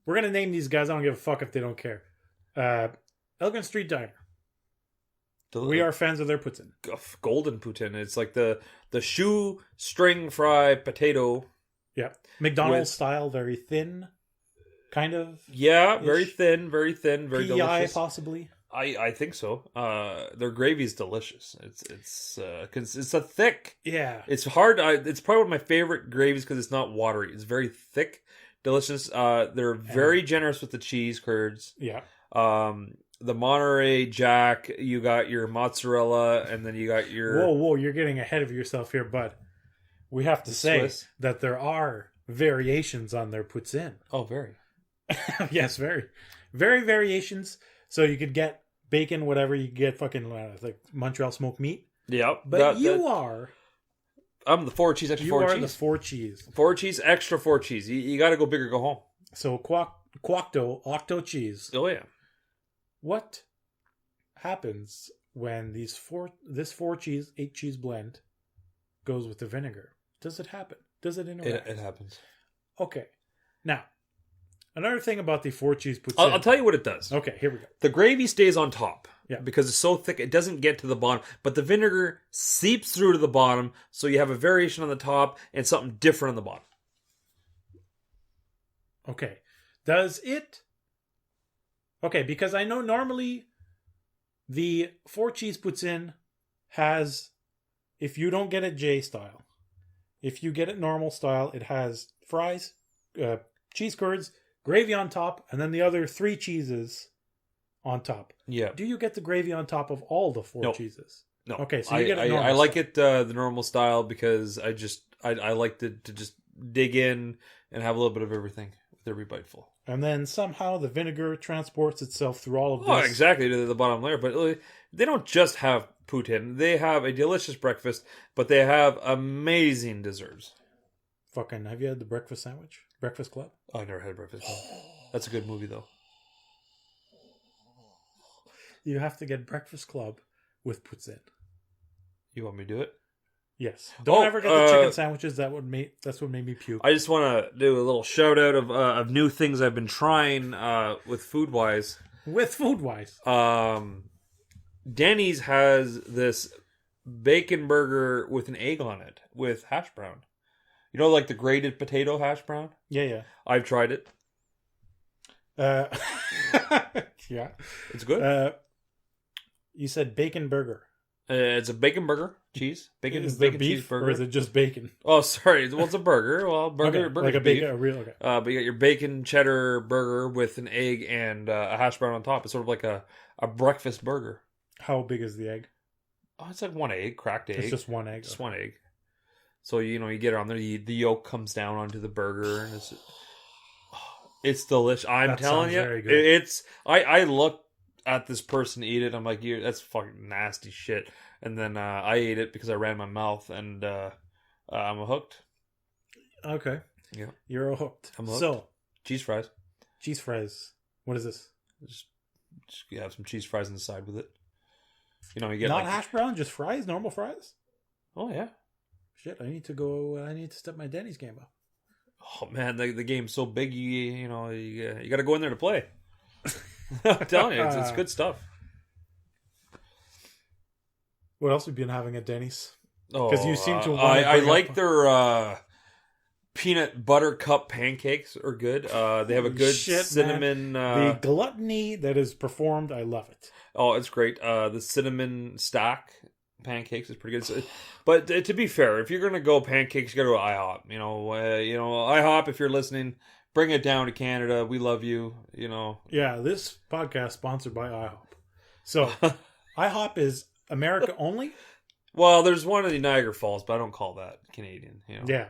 we're going to name these guys. I don't give a fuck if they don't care. Elgin Street Diner. We are fans of their poutine. Golden poutine. It's like the shoestring fry potato. Yeah. McDonald's style, very thin, kind of. Yeah, very thin, very PEI delicious. possibly. I think so. Their gravy is delicious. It's a thick. Yeah. It's hard. It's probably one of my favorite gravies because it's not watery. It's very thick, delicious. They're very generous with the cheese curds. Yeah. The Monterey Jack. You got your mozzarella, and then you got your. Whoa! You're getting ahead of yourself here, bud. We have to say that there are variations on their poutine. Oh, very. Yes, very. Very variations. So you could get bacon, whatever. You could get fucking like Montreal smoked meat. Yeah. But I'm the 4 cheese, extra 4 cheese. You are the 4 cheese. 4 cheese, extra 4 cheese. You got to go big or go home. So octo cheese. Oh, yeah. What happens when this 4 cheese, 8 cheese blend goes with the vinegar? Does it happen? Does it interact? It happens. Okay. Now, another thing about the 4 cheese poutine. I'll tell you what it does. Okay, here we go. The gravy stays on top. Yeah. Because it's so thick, it doesn't get to the bottom. But the vinegar seeps through to the bottom, so you have a variation on the top and something different on the bottom. Okay. Does it... Okay, because I know normally the 4 cheese poutine has... If you don't get it J style, if you get it normal style, it has fries, cheese curds, gravy on top, and then the other 3 cheeses on top. Yeah. Do you get the gravy on top of all the 4 cheeses? No. Okay, so you get it normal I like it the normal style because I like to just dig in and have a little bit of everything with every biteful. And then somehow the vinegar transports itself through all of this. Oh, exactly, to the bottom layer. But they don't just have poutine. They have a delicious breakfast, but they have amazing desserts. Fucking, have you had the breakfast sandwich? Breakfast Club? Oh, I never had a breakfast club. That's a good movie, though. You have to get Breakfast Club with poutine. You want me to do it? Yes. Don't ever get the chicken sandwiches. That's what made me puke. I just want to do a little shout out of new things I've been trying with food wise. With food wise, Denny's has this bacon burger with an egg on it with hash brown. You know, like the grated potato hash brown. Yeah. I've tried it. Yeah, it's good. You said bacon burger. It's a bacon burger, cheese, bacon, is bacon beef, cheeseburger, or is it just bacon? Oh, sorry. Well, it's a burger. Well, burger, okay, burger, like a beef. bacon, a real. Okay. But you got your bacon cheddar burger with an egg and a hash brown on top. It's sort of like a breakfast burger. How big is the egg? Oh, it's like one egg, cracked egg. It's just one egg. Just one egg. So you get it on there. The yolk comes down onto the burger, and it's delicious. I'm telling you, very good. it's. I look at this person eat it. I'm like, that's fucking nasty shit. And then I ate it because I ran my mouth, and I'm hooked. Okay. Yeah. You're hooked. I'm hooked. So, cheese fries. Cheese fries. What is this? Just have some cheese fries on the side with it. You get not hash brown, just fries, normal fries. Oh yeah. Shit, I need to step my Denny's game up. Oh man, the game's so big. You got to go in there to play. I'm telling you, it's good stuff. What else have you been having at Denny's? Because you seem to. I like their peanut butter cup pancakes are good. They have a good cinnamon. The gluttony that is performed, I love it. Oh, it's great. The cinnamon stack pancakes is pretty good. But to be fair, if you're gonna go pancakes, you gotta go IHOP. IHOP. If you're listening, bring it down to Canada. We love you. Yeah, this podcast sponsored by IHOP. So, IHOP is America only? Well, there's one in the Niagara Falls, but I don't call that Canadian. You know? Yeah.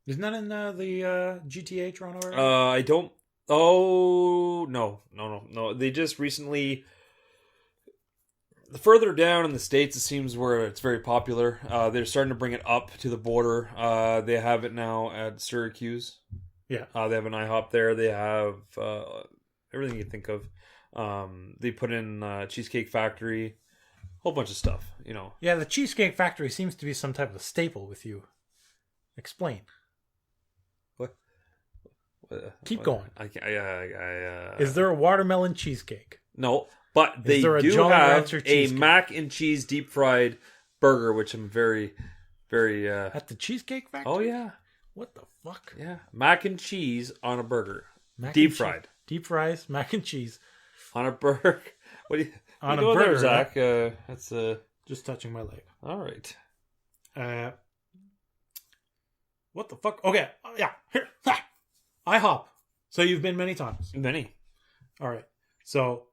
There's none in the GTA Toronto area? I don't. Oh no! They just recently. Further down in the States, it seems where it's very popular. They're starting to bring it up to the border. They have it now at Syracuse. Yeah. They have an IHOP there. They have everything you think of. They put in Cheesecake Factory, whole bunch of stuff. You know. Yeah, the Cheesecake Factory seems to be some type of staple with you. Explain. Keep going. Is there a watermelon cheesecake? No, but they there a do Jolly have Rancher a cheesecake? mac and cheese deep fried burger, which I'm very, very. At the Cheesecake Factory? Oh yeah, What the fuck? yeah, mac and cheese on a burger, Mac deep and cheese- fried Deep fries, mac and cheese. on a burger. What do you On you a doing burger, there, Zach? That's Just touching my leg. all right. What the fuck? Okay, yeah. Here. Ha! IHOP. So you've been many times. Many. All right. So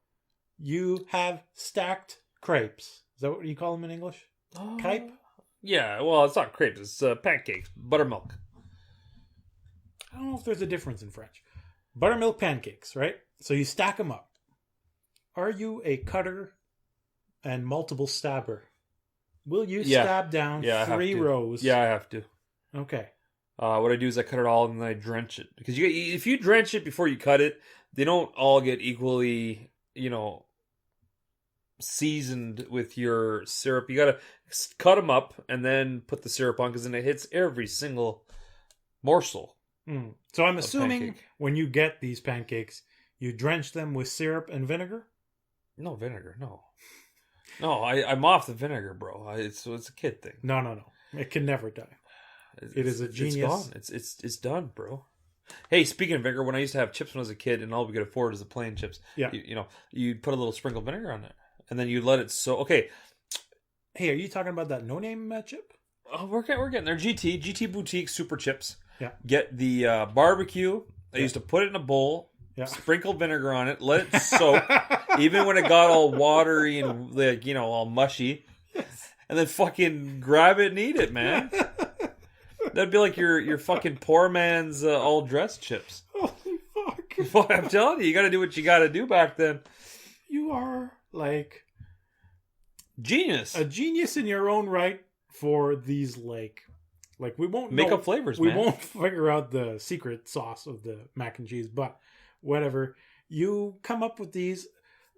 you have stacked crepes. Is that what you call them in English? Cape? Yeah, well, it's not crepes. It's pancakes, buttermilk. I don't know if there's a difference in French. Buttermilk pancakes, right? So you stack them up. Are you a cutter and multiple stabber? Will you stab down Yeah, I have 3 to. rows? Yeah, I have to. Okay. What I do is I cut it all and then I drench it because if you drench it before you cut it, they don't all get equally, seasoned with your syrup. You gotta cut them up and then put the syrup on because then it hits every single morsel. So I'm assuming pancake. when you get these pancakes, you drench them with syrup and vinegar? No vinegar, no. I'm off the vinegar, bro. It's a kid thing. No. It can never die. It is a genius. It's gone. It's done, bro. Hey, speaking of vinegar, when I used to have chips when I was a kid, and all we could afford is the plain chips. Yeah. You'd put a little sprinkle of vinegar on it, and then you let it soak. Okay. Hey, are you talking about that no-name chip? Oh, we're getting there. GT Boutique Super Chips. Yeah. Get the barbecue. I used to put it in a bowl, sprinkle vinegar on it, let it soak, even when it got all watery and all mushy, and then fucking grab it and eat it, man. That'd be like your fucking poor man's all dressed chips. Holy fuck! Well, I'm telling you, you got to do what you got to do back then. You are like Genius. a genius in your own right for these like we won't Make know- up flavors, we man. won't figure out the secret sauce of the mac and cheese, but whatever. You come up with these.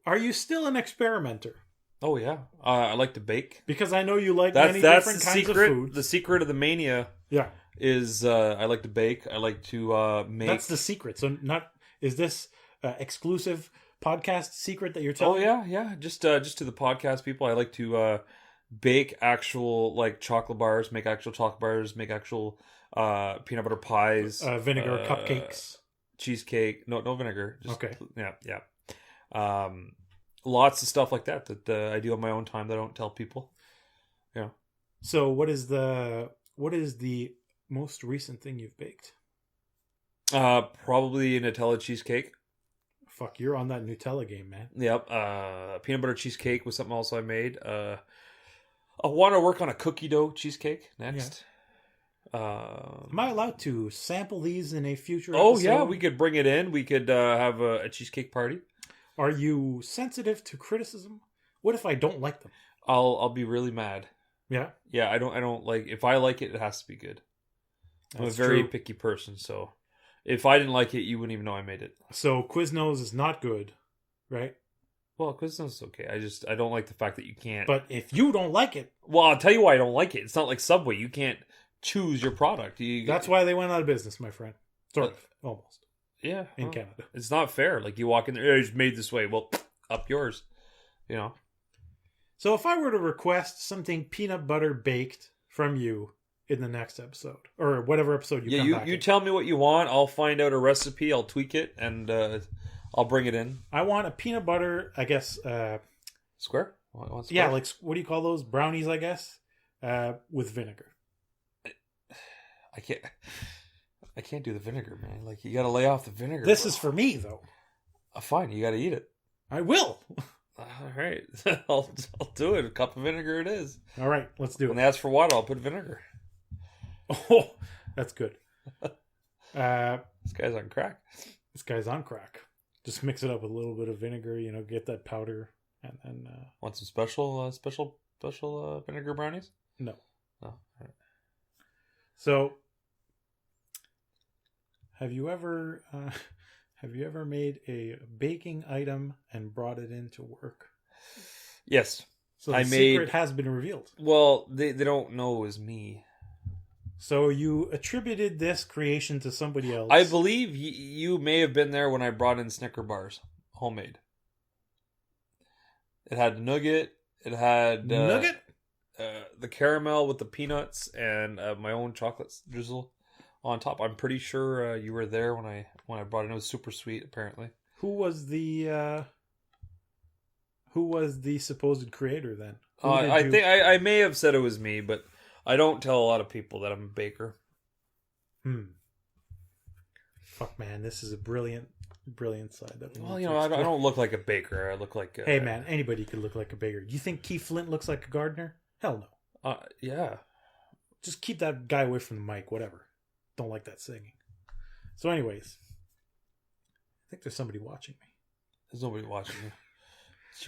Are you still an experimenter? Oh yeah, I like to bake. Because I know you like That's many the different kinds secret. of food. The secret of the mania Yeah, is I like to bake. I like to make. that's the secret. So, is this exclusive podcast secret that you're Oh telling? yeah. Just to the podcast people, I like to bake actual like chocolate bars, make actual chocolate bars, make actual peanut butter pies, Vinegar cupcakes. cheesecake. No vinegar. Just, Okay. Yeah. Lots of stuff like that I do on my own time that I don't tell people. Yeah. So, what is the most recent thing you've baked? Probably a Nutella cheesecake. Fuck, you're on that Nutella game, man. Yep. Peanut butter cheesecake was something else I made. I want to work on a cookie dough cheesecake next. Am I allowed to sample these in a future Oh episode? yeah, we could bring it in. We could have a cheesecake party. Are you sensitive to criticism? What if I don't like them? I'll be really mad. Yeah. Yeah, I don't like. If I like it, it has to be good. I'm That's a very true. picky person, so if I didn't like it, you wouldn't even know I made it. So Quiznos is not good, right? Well, Quiznos is okay. I don't like the fact that you can't. But if you don't like it, Well, I'll tell you why I don't like it. It's not like Subway. You can't choose your product. that's why they went out of business, my friend. Sort of, almost, Yeah, in well, Canada. it's not fair. Like you walk in there, it's made this way. Well, up yours. So if I were to request something peanut butter baked from you in the next episode, or whatever episode you come back you in, tell me what you want. I'll find out a recipe. I'll tweak it and I'll bring it in. I want a peanut butter, I guess, Square? Want yeah, square? like, what do you call those? Brownies, I guess, with vinegar. I can't do the vinegar, man. Like you got to lay off the vinegar. This bro. is for me, though. Fine. You got to eat it. I will. All right, I'll do it. A cup of vinegar it is. All right, let's do When it. they ask for water, I'll put vinegar. Oh, that's good. This guy's on crack. This guy's on crack. Just mix it up with a little bit of vinegar, get that powder, and then... Want some special vinegar brownies? No. Oh, all right. So, have you ever made a baking item and brought it into work? Yes. So the secret has been revealed. Well, they don't know it was me. So you attributed this creation to somebody else. I believe you may have been there when I brought in Snicker bars, homemade. It had nugget. It had nugget, the caramel with the peanuts, and my own chocolate drizzle on top. I'm pretty sure you were there when I brought it in. It was super sweet, apparently. Who was the supposed creator then? I think I may have said it was me, but I don't tell a lot of people that I'm a baker. Fuck, man, this is a brilliant side. Well, I don't look like a baker. I look like hey, man, anybody could look like a baker. Do you think Keith Flint looks like a gardener? Hell no. Yeah. Just keep that guy away from the mic, whatever. Don't like that singing. So anyways, I think there's somebody watching me. There's nobody watching you. It's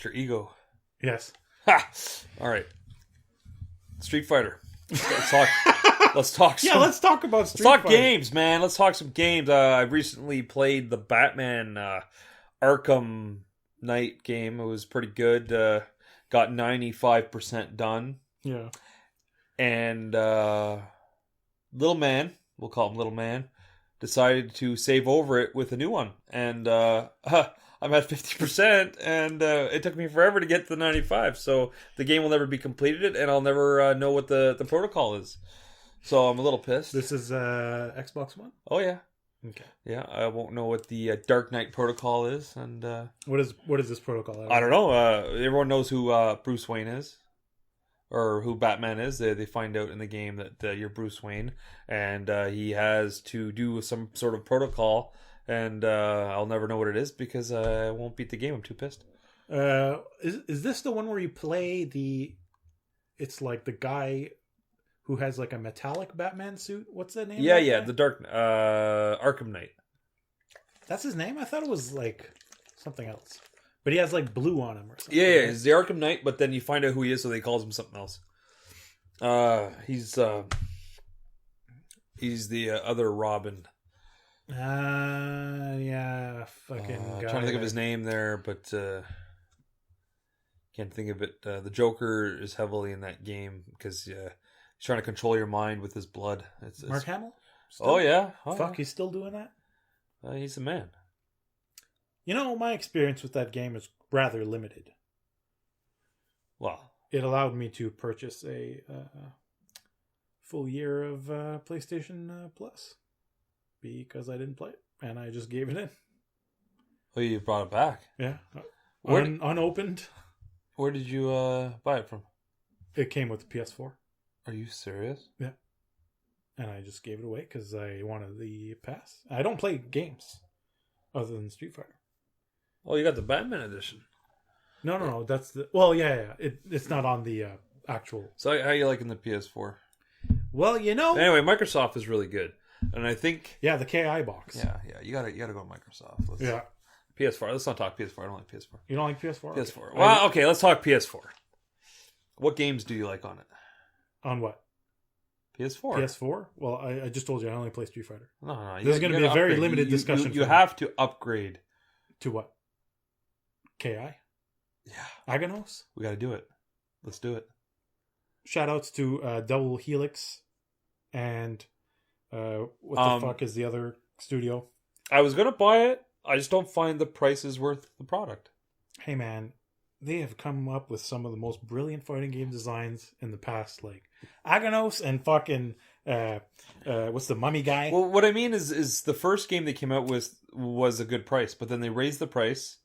your ego. Yes. Ha! All right. Street Fighter. Let's talk. Yeah, let's talk about Street Fighter. Games, Man. Let's talk some games. I recently played the Batman Arkham Knight game. It was pretty good. Got 95% done. Yeah. And Little Man, we'll call him Little Man, decided to save over it with a new one. And I'm at 50%, and it took me forever to get to the 95. So the game will never be completed, and I'll never know what the protocol is. So I'm a little pissed. This is Xbox One? Oh, yeah. Okay. Yeah, I won't know what the Dark Knight protocol is. And what is this protocol? I don't know. Everyone knows who Bruce Wayne is. Or who Batman is. They find out in the game that you're Bruce Wayne. And he has to do some sort of protocol. And I'll never know what it is because I won't beat the game. I'm too pissed. Is this the one where you play it's like the guy who has like a metallic Batman suit? What's that name? Yeah, the Dark Arkham Knight. That's his name? I thought it was like something else. But he has like blue on him or something. Yeah, right? He's the Arkham Knight, but then you find out who he is, so they calls him something else. He's the other Robin. Yeah, fucking guy. Trying to think of his name there, but can't think of it. The Joker is heavily in that game because he's trying to control your mind with his blood. It's Mark Hamill? Still? Oh yeah. Fuck, he's still doing that? He's the man. My experience with that game is rather limited. Well, it allowed me to purchase a full year of PlayStation Plus because I didn't play it, and I just gave it in. Oh, you brought it back? Yeah. Unopened. Where did you buy it from? It came with the PS4. Are you serious? Yeah. And I just gave it away because I wanted the pass. I don't play games other than Street Fighter. Oh, you got the Batman edition. No. That's the... Well, yeah. It's not on the actual... So how you liking the PS4? Well, Anyway, Microsoft is really good. And I think... Yeah, the KI box. Yeah. You gotta go to Microsoft. PS4. Let's not talk PS4. I don't like PS4. You don't like PS4? PS4. Well, okay, let's talk PS4. What games do you like on it? On what? PS4. PS4? Well, I just told you I only play Street Fighter. No. This is going to be a very limited discussion. You have to upgrade. To what? KI? Yeah. Aganos? We got to do it. Let's do it. Shoutouts to Double Helix and what the fuck is the other studio? I was going to buy it. I just don't find the price is worth the product. Hey, man. They have come up with some of the most brilliant fighting game designs in the past, like Aganos and fucking what's the mummy guy? Well, what I mean is the first game they came out with was a good price, but then they raised the price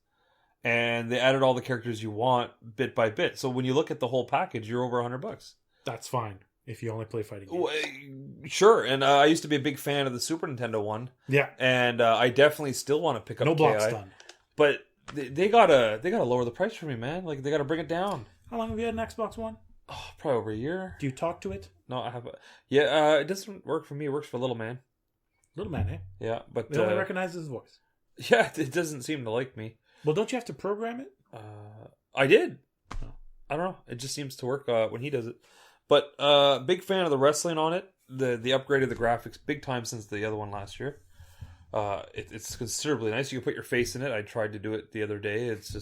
and they added all the characters you want bit by bit. So when you look at the whole package, you're over $100. That's fine if you only play fighting games. Sure, and I used to be a big fan of the Super Nintendo one. Yeah, and I definitely still want to pick up. No blocks KI, done, but they gotta lower the price for me, man. Like they gotta bring it down. How long have you had an Xbox One? Oh, probably over a year. Do you talk to it? No, I have. Yeah, it doesn't work for me. It works for little man. Little man, eh? Yeah, but It only recognizes his voice. Yeah, it doesn't seem to like me. Well, don't you have to program it? I did. Oh. I don't know. It just seems to work when he does it. But big fan of the wrestling on it. The upgrade of the graphics, big time since the other one last year. It's considerably nice. You can put your face in it. I tried to do it the other day. It's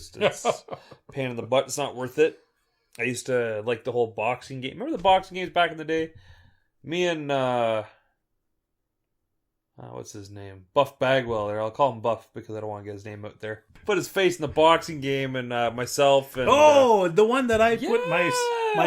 pain in the butt. It's not worth it. I used to like the whole boxing game. Remember the boxing games back in the day? Me and what's his name? Buff Bagwell there. I'll call him Buff because I don't want to get his name out there. Put his face in the boxing game and myself. And, the one that I put my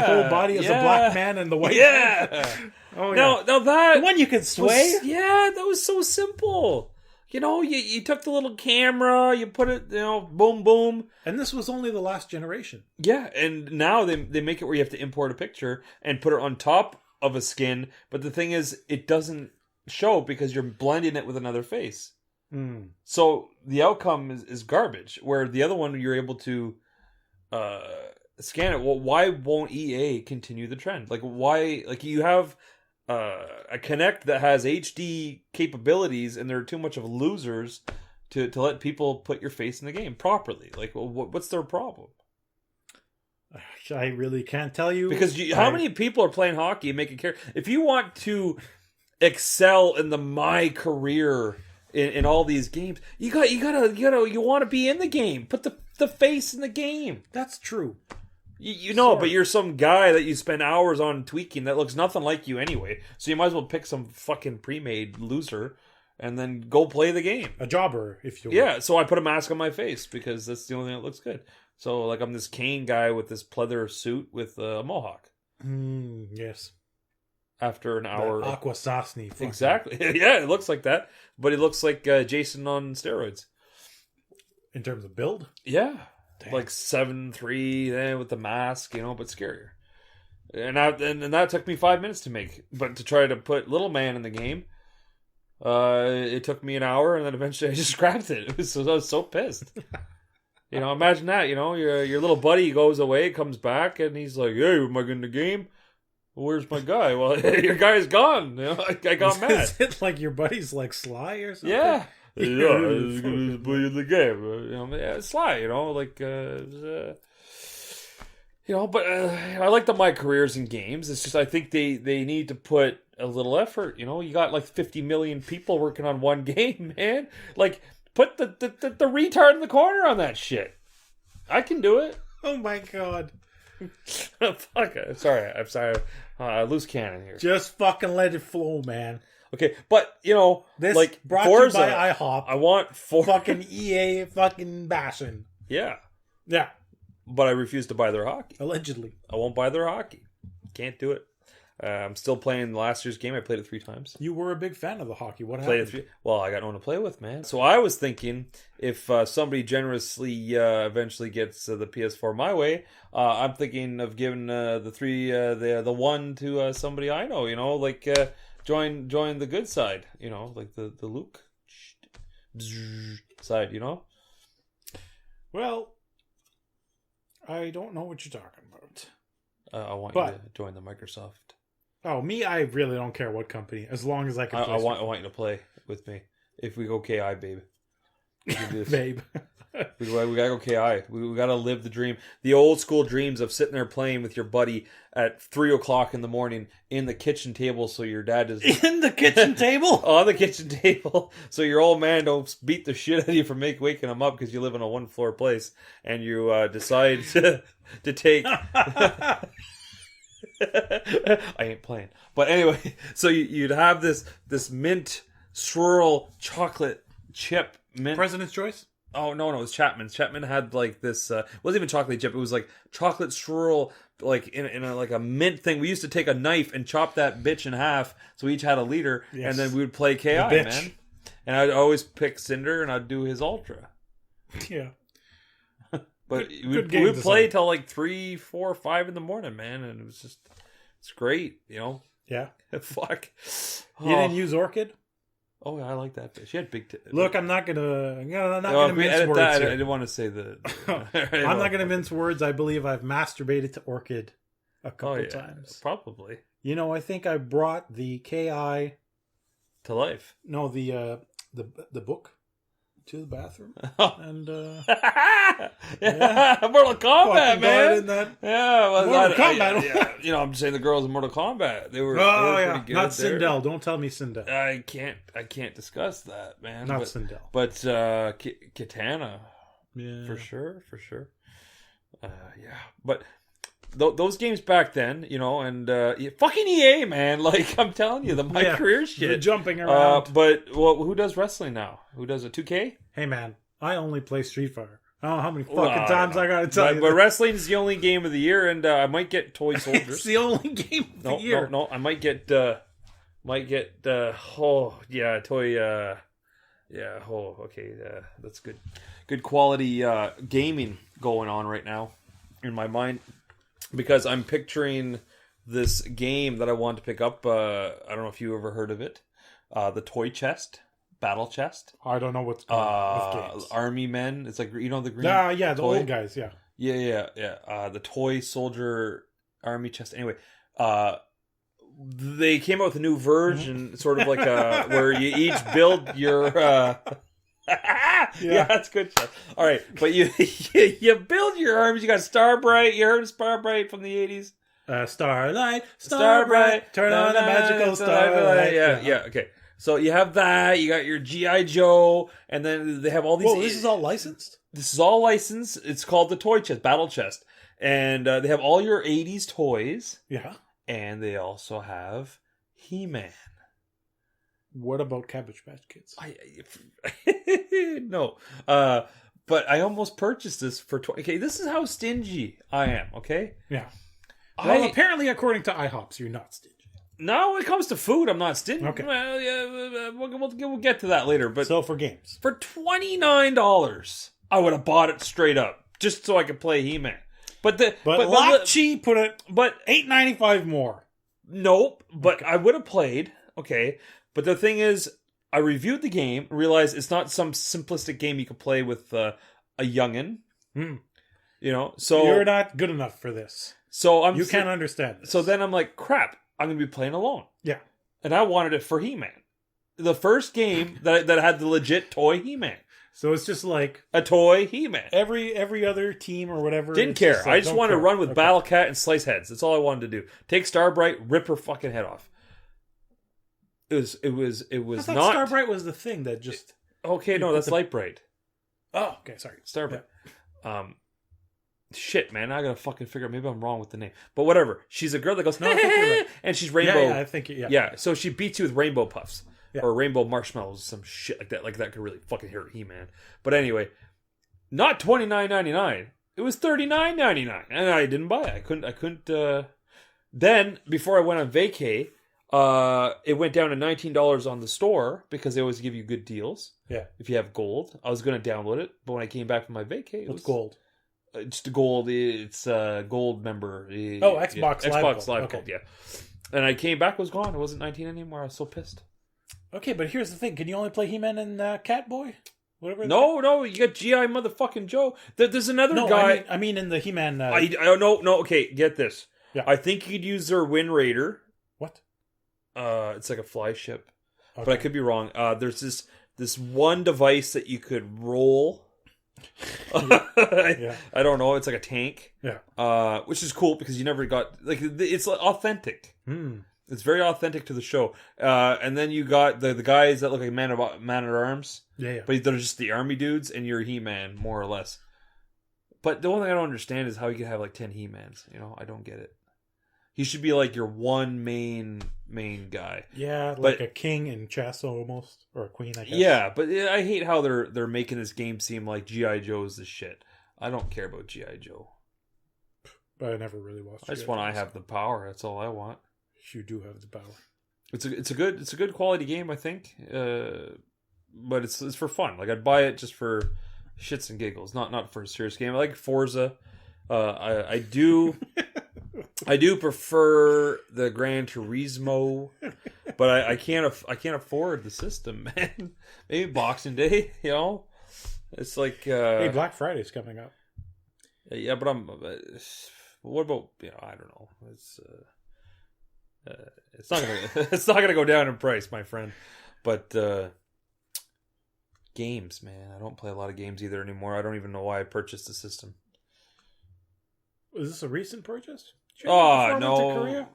whole body as a black man and the white man. Oh, yeah. Now that... The one you could sway? That was so simple. You took the little camera, you put it, boom, boom. And this was only the last generation. Yeah, and now they make it where you have to import a picture and put it on top of a skin. But the thing is, it doesn't show because you're blending it with another face. Mm. So the outcome is garbage. Where the other one, you're able to scan it. Well, why won't EA continue the trend? Like, why? Like, you have a Kinect that has HD capabilities, and they're too much of losers to let people put your face in the game properly. Like, what's their problem? I really can't tell you. Because how many people are playing hockey and making character? If you want to excel in my career in all these games, you want to be in the game. Put the face in the game. That's true. You know, but you're some guy that you spend hours on tweaking that looks nothing like you anyway. So you might as well pick some fucking pre-made loser and then go play the game. A jobber, if you will. Yeah, so I put a mask on my face because that's the only thing that looks good. So, like, I'm this Kane guy with this pleather suit with a mohawk. Yes. After an hour. Aqua Sosny. Exactly. Yeah, it looks like that. But it looks like Jason on steroids. In terms of build? Yeah. Damn. Like 7'3", with the mask, but scarier. And that took me 5 minutes to make. But to try to put Little Man in the game, it took me an hour, and then eventually I just scrapped it. I was so pissed. Imagine that. Your little buddy goes away, comes back, and he's like, "Hey, am I in the game? Where's my guy?" Well, your guy's gone. I got mad. Is it like your buddy's like Sly or something? Yeah. I was going to play in the game. Sly, but I like my careers in games. It's just, I think they need to put a little effort. You got like 50 million people working on one game, man. Like, put the retard in the corner on that shit. I can do it. Oh my god. Fuck it. I'm sorry. Loose cannon here. Just fucking let it flow, man. Okay, but, this like, brought Forza, to you by IHOP. I want fucking EA fucking bashing. Yeah. Yeah. But I refuse to buy their hockey. Allegedly. I won't buy their hockey. Can't do it. I'm still playing last year's game. I played it 3 times. You were a big fan of the hockey. What happened? Well, I got no one to play with, man. So I was thinking, if somebody generously eventually gets the PS4 my way, I'm thinking of giving the one to somebody I know. Like join the good side. Like the Luke side. Well, I don't know what you're talking about. I want you to join the Microsoft. Oh, me, I really don't care what company, as long as I can play. I want you to play with me. If we go KI, babe. Babe. we gotta go KI. We gotta live the dream. The old school dreams of sitting there playing with your buddy at 3:00 in the morning in the kitchen table so your dad is... In the kitchen table? On the kitchen table. So your old man don't beat the shit out of you for waking him up because you live in a 1-floor place and you decide to take... I ain't playing. But anyway, so you'd have this mint swirl chocolate chip mint. President's Choice? Oh, no, it was Chapman's. Chapman had like this, it wasn't even chocolate chip. It was like chocolate swirl, like in a mint thing. We used to take a knife and chop that bitch in half. So we each had a liter. Yes. And then we would play KI, man. And I'd always pick Cinder and I'd do his Ultra. Yeah. But we'd play till like 3, 4, 5 in the morning, man. And it was it's great, Yeah. Fuck. You didn't use Orchid? Oh, yeah, I like that. She had big tits. Look, I'm not gonna Oh, mince edit words that. I here. didn't want to say the. I'm not gonna mince words. I believe I've masturbated to Orchid a couple Oh, yeah, times. probably You know, I think I brought the KI. to life. No, the book to the bathroom, and yeah, Mortal Kombat, fucking man. glad in that. Yeah, well, Mortal Kombat. yeah, you know, I'm saying the girls in Mortal Kombat. They were. Oh they were yeah, pretty good not there. Sindel. Don't tell me Sindel. I can't discuss that, man. Not but, Sindel. But Katana, Yeah, for sure. Yeah, but those games back then, you know, and fucking EA, man. Like I'm telling you, my career the shit. jumping around. But who does wrestling now? Who does it? 2K? Hey man, I only play Street Fighter. I don't know how many fucking times I gotta tell you. But wrestling is the only game of the year, and I might get Toy Soldiers. It's the only game of the year. No, I might get toy. That's good quality gaming going on right now in my mind, because I'm picturing this game that I want to pick up. I don't know if you ever heard of it, the Toy Chest. Battle Chest. I don't know what's going on with games. Army Men. It's like, you know, the green. Yeah, the toy? old guys. Yeah. Yeah. The Toy Soldier Army Chest. Anyway, they came out with a new version, sort of like where you each build your. Yeah, that's good stuff. All right, but you build your arms. You got Starbright. You heard of Starbright from the 80s? Starbright, turn on the magical starlight. Yeah. Okay. So you have that, you got your G.I. Joe, and then they have all these... Whoa, this is all licensed? This is all licensed. It's called the Toy Chest, Battle Chest. And they have all your 80s toys. Yeah. And they also have He-Man. What about Cabbage Patch Kids? No. But I almost purchased this for... Okay, this is how stingy I am, okay? Yeah. Well, apparently, according to IHOPs, you're not stingy. No, when it comes to food, I'm not stingy. Okay. Well, yeah, we'll get to that later. But so for games, for $29, I would have bought it straight up just so I could play He-Man. But Lapchi put it. But $8.95 more. Nope. But I would have played. Okay. But the thing is, I reviewed the game, realized it's not some simplistic game you could play with a youngin. You know, so you're not good enough for this. So you can't understand this. So then I'm like, crap. I'm going to be playing alone. Yeah. And I wanted it for He-Man. The first game that had the legit toy He-Man. So it's just like... a toy He-Man. Every other team or whatever. Didn't care. Just like, I just wanted to run with Battle Cat and slice heads. That's all I wanted to do. Take Starbright, rip her fucking head off. It was I not... Starbright was the thing that just... Okay, no, that's Lightbright. Oh, okay, sorry. Starbright. Yeah. Shit, man, I gotta fucking figure out. Maybe I'm wrong with the name, but whatever. She's a girl that goes, no, I think you're right. And she's rainbow. Yeah, I think yeah. So she beats you with rainbow puffs or rainbow marshmallows, some shit like that. Like that could really fucking hurt He-Man. But anyway, not $29.99. It was $39.99, and I didn't buy it. I couldn't. Then before I went on vacay, it went down to $19 on the store because they always give you good deals. Yeah, if you have gold, I was gonna download it, but when I came back from my vacay, it was gold. It's the gold. It's a gold member. Xbox Live Gold. Yeah. And I came back, it was gone. It wasn't 19 anymore. I was so pissed. Okay, but here's the thing: can you only play He-Man and Catboy? Whatever. No, you got G.I. motherfucking Joe. There's another guy. I mean, in the He-Man. I don't know. No, okay, get this. Yeah. I think you could use their Wind Raider. What? It's like a fly ship, but I could be wrong. There's this one device that you could roll. I don't know. It's like a tank. Yeah. Which is cool because you never got it's authentic. It's very authentic to the show. And then you got the guys that look like man at arms. Yeah. But they're just the army dudes, and you're He-Man more or less. But the one thing I don't understand is how you can have like 10 He-Mans. You know, I don't get it. He should be like your one main guy. Yeah, like a king in chess almost, or a queen, I guess. Yeah, but I hate how they're making this game seem like G.I. Joe's the shit. I don't care about G.I. Joe. But I never really watched. I just want I have the power. That's all I want. You do have the power. It's a good quality game, I think. But it's for fun. Like I'd buy it just for shits and giggles, not for a serious game. I like Forza. I do prefer the Gran Turismo But I can't afford the system, man. Maybe Boxing Day, you know. It's like hey, Black Friday's coming up. Yeah, but what about, you know, I don't know. It's not gonna it's not gonna go down in price, my friend. But games, man. I don't play a lot of games either anymore. I don't even know why I purchased the system. Was this a recent purchase? Oh, no.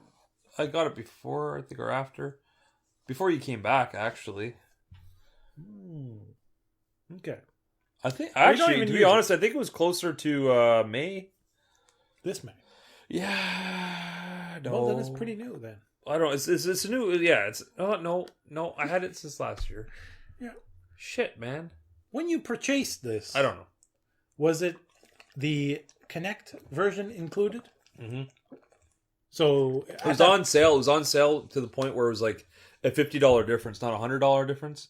I got it before, I think, or after. Before you came back, actually. Okay. I think, actually, to be honest, I think it was closer to May. This May. Yeah. No. Well, then it's pretty new then. I don't. It's new. Yeah. It's. Oh no. I had it since last year. Yeah. Shit, man. When you purchased this, I don't know. Was it the Connect version included? Mm-hmm. So it was on sale. It was on sale to the point where it was like a $50 difference, not $100 difference.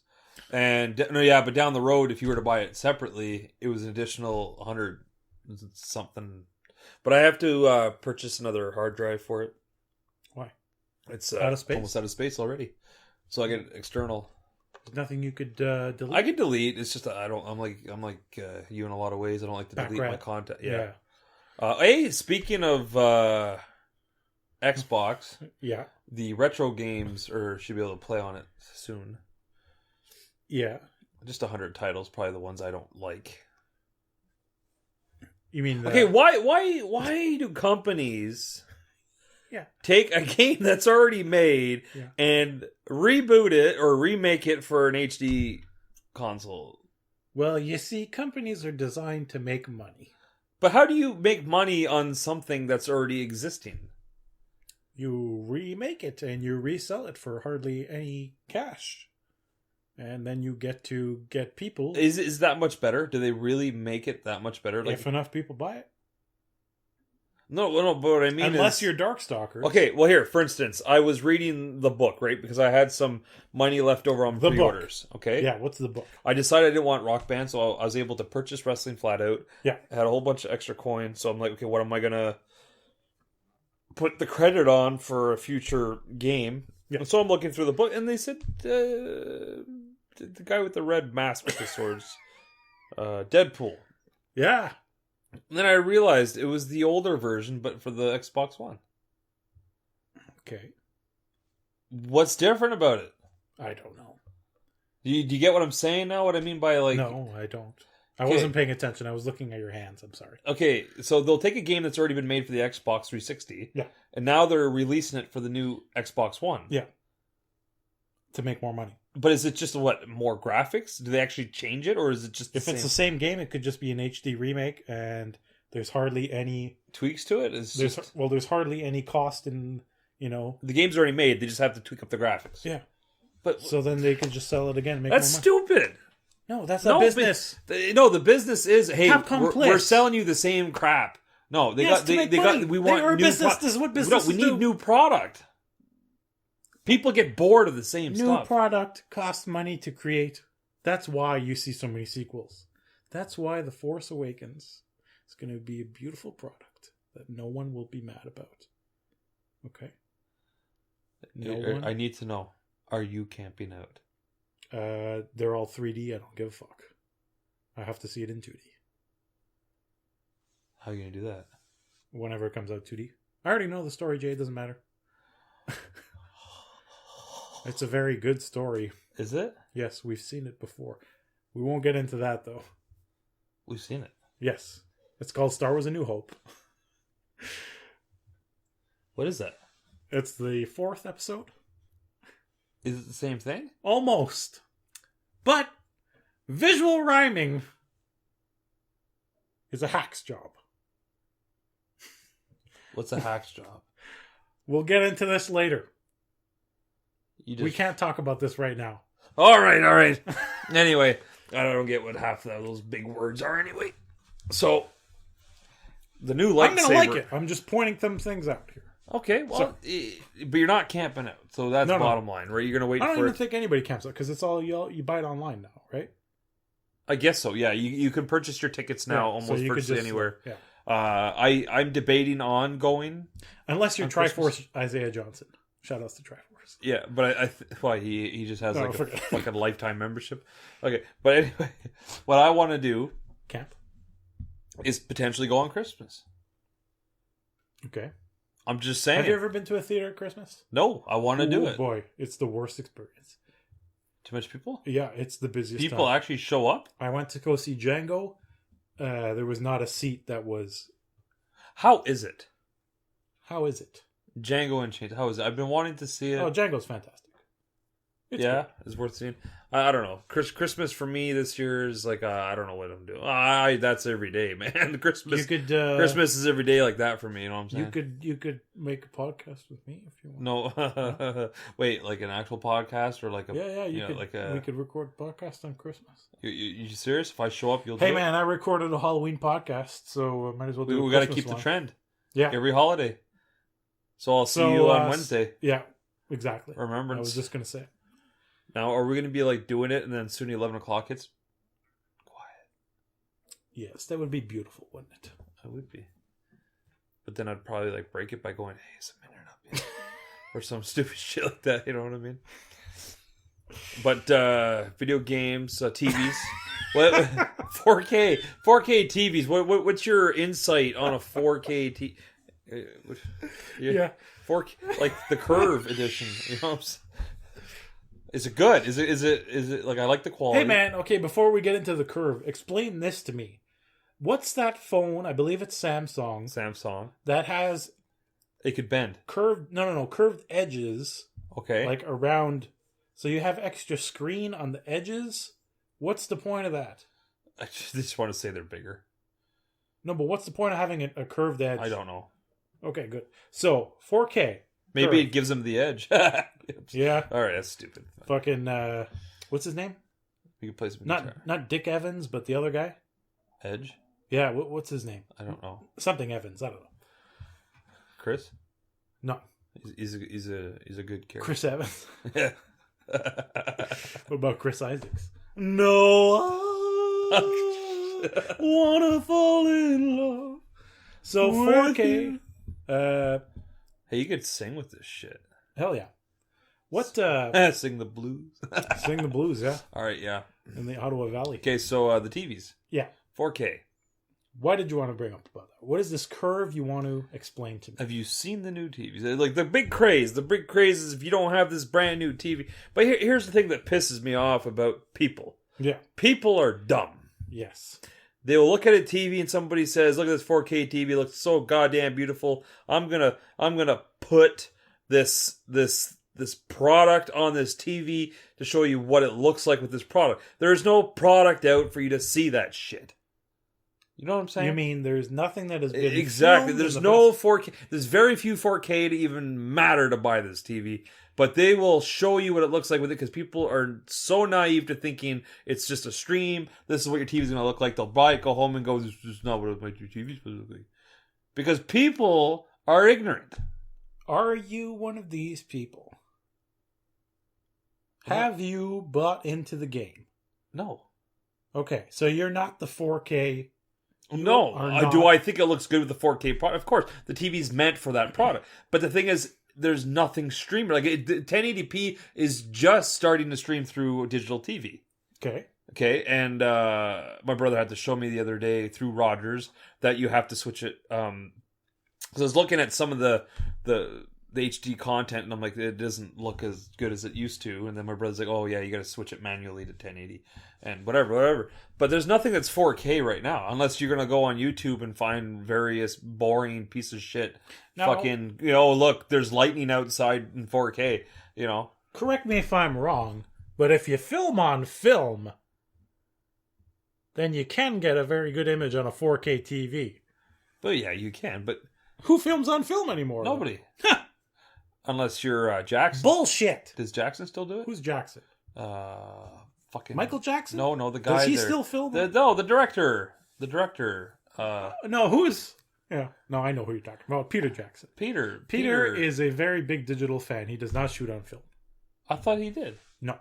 And but down the road, if you were to buy it separately, it was an additional 100 something. But I have to purchase another hard drive for it. Why? It's out of space? Almost out of space already. So I get external. There's nothing you could delete. I could delete. It's just I don't. I'm like you in a lot of ways. I don't like to delete my content. Yeah. Hey, speaking of Xbox, yeah, the retro games should be able to play on it soon. Yeah, just 100 titles, probably the ones I don't like. You mean okay? Why do companies take a game that's already made and reboot it or remake it for an HD console? Well, you see, companies are designed to make money. But how do you make money on something that's already existing? You remake it and you resell it for hardly any cash. And then you get people. Is that much better? Do they really make it that much better? If enough people buy it. No, but what I mean unless you're Darkstalkers. Okay, well here, for instance, I was reading the book, right? Because I had some money left over on pre-orders. Okay? Yeah, what's the book? I decided I didn't want Rock Band, so I was able to purchase Wrestling Flat Out. Yeah. I had a whole bunch of extra coins, so I'm like, okay, what am I going to put the credit on for a future game? Yeah. And so I'm looking through the book, and they said the guy with the red mask with the swords, Deadpool. Yeah. And then I realized it was the older version, but for the Xbox One. Okay. What's different about it? I don't know. Do you get what I'm saying now? What I mean by like... No, I don't. I wasn't paying attention. I was looking at your hands. I'm sorry. Okay, so they'll take a game that's already been made for the Xbox 360. Yeah. And now they're releasing it for the new Xbox One. Yeah. To make more money. But is it just, more graphics? Do they actually change it, or is it just If it's the same game, it could just be an HD remake, and there's hardly any... tweaks to it? There's hardly any cost in, The game's already made, they just have to tweak up the graphics. Yeah. But so then they could just sell it again and make that's more money. Stupid! No, that's not business. The business is, hey, we're selling you the same crap. No, we want business. This is what business we need new product. People get bored of the same stuff. New product costs money to create. That's why you see so many sequels. That's why The Force Awakens is going to be a beautiful product that no one will be mad about. Okay? I need to know. Are you camping out? They're all 3D. I don't give a fuck. I have to see it in 2D. How are you going to do that? Whenever it comes out 2D. I already know the story, Jay. It doesn't matter. It's a very good story. Is it? Yes, we've seen it before. We won't get into that, though. We've seen it. Yes. It's called Star Wars A New Hope. What is that? It's the 4th episode. Is it the same thing? Almost. But visual rhyming is a hack's job. What's a hack's job? We'll get into this later. We can't talk about this right now. All right. Anyway, I don't get what half of those big words are anyway. So, the new lightsaber... I'm going to like it. I'm just pointing some things out here. Okay, well, but you're not camping out. So that's bottom line, right? You're going to wait for it. I don't even think anybody camps out because it's all you buy it online now, right? I guess so, yeah. You can purchase your tickets now almost virtually anywhere. Yeah. I'm debating on going. Unless you're Triforce Isaiah Johnson. Shout outs to Triforce. Yeah, but why he just has No, like forget it. like a lifetime membership. Okay, but anyway, what I want to do Camp. is potentially go on Christmas. Okay. I'm just saying. Have you ever been to a theater at Christmas? No, I want to do it. Boy, it's the worst experience. Too much people? Yeah, it's the busiest People time. actually show up? I went to go see Django. There was not a seat that was... How is it? How is it? Django Unchained. How is it? I've been wanting to see it. Oh, Django's fantastic. It's yeah, good. it's worth seeing. I don't know. Christmas for me this year is like I don't know what I'm doing. That's every day, man. Christmas. You could Christmas is every day like that for me. You know what I'm saying? you could make a podcast with me if you want. No, wait, like an actual podcast or like a You could. like We could record a podcast on Christmas. You serious? If I show up, you'll. Hey do man, I recorded a Halloween podcast, so I might as well do. We got to keep the trend. Yeah, every holiday. So I'll see you on Wednesday. Yeah, exactly. Remembrance. I was just gonna say. Now, are we going to be like doing it and then soon 11 o'clock hits? Quiet. Yes, that would be beautiful, wouldn't it? It would be. But then I'd probably like break it by going, hey, it's a minute up yet. Or some stupid shit like that, you know what I mean? But video games, TVs. What 4K TVs. What's your insight on a 4K TV? Yeah. 4K, like the Curve edition, you know what I'm saying? Is it good? Is it like I like the quality? Hey man, okay, before we get into the Curve, explain this to me. What's that phone? I believe it's Samsung. That has it could bend. Curved edges. Okay. Like around, so you have extra screen on the edges. What's the point of that? I just want to say they're bigger. No, but what's the point of having a curved edge? I don't know. Okay, good. So 4K. Maybe curved. it gives them the edge. Yeah. All right, that's stupid. Fucking what's his name? You can play some guitar. Not Dick Evans, but the other guy. Edge. Yeah. What's his name? I don't know. Something Evans. I don't know. Chris. No. He's a good character. Chris Evans. Yeah. What about Chris Isaacs? No. I wanna fall in love. So 4K. Hey, you could sing with this shit. Hell yeah. What? Sing the blues. Sing the blues, yeah. All right, yeah. In the Ottawa Valley. Okay, so the TVs. Yeah. 4K. Why did you want to bring up about that? What is this curve you want to explain to me? Have you seen the new TVs? Like the big craze. The big craze is if you don't have this brand new TV. But here's the thing that pisses me off about people. Yeah. People are dumb. Yes. They will look at a TV and somebody says, "Look at this 4K TV. It looks so goddamn beautiful. I'm gonna put this product on this TV to show you what it looks like with this product." There's no product out for you to see that shit. You know what I'm saying? You mean there's nothing that has been exactly. filmed There's in the no past? 4K. There's very few 4K to even matter to buy this TV. But they will show you what it looks like with it because people are so naive to thinking it's just a stream. This is what your TV is going to look like. They'll buy it, go home, and go, "This is not what my TV is supposed to look like." Because people are ignorant. Are you one of these people? Have you bought into the game? No. Okay, so you're not the 4K. No. are not- Do I think it looks good with the 4K product? Of course. The TV's meant for that product. But the thing is, there's nothing streaming. Like 1080p is just starting to stream through digital TV. Okay. Okay, and my brother had to show me the other day through Rogers that you have to switch it. So I was looking at some of the HD content, and I'm like, it doesn't look as good as it used to. And then my brother's like, "Oh yeah, you got to switch it manually to 1080 and whatever." But there's nothing that's 4K right now, unless you're gonna go on YouTube and find various boring piece of shit. Now- Fucking, look, there's lightning outside in 4K. Correct me if I'm wrong, but if you film on film, then you can get a very good image on a 4K TV. But yeah, you can. But Who films on film anymore? nobody. Unless you're Jackson. Bullshit. Does Jackson still do it? Who's Jackson? Fucking Michael Jackson? No, the guy. Does he there. still film? The director. The director. No, who's? Yeah, no, I know who you're talking about. Peter Jackson. Peter is a very big digital fan. He does not shoot on film. I thought he did. No.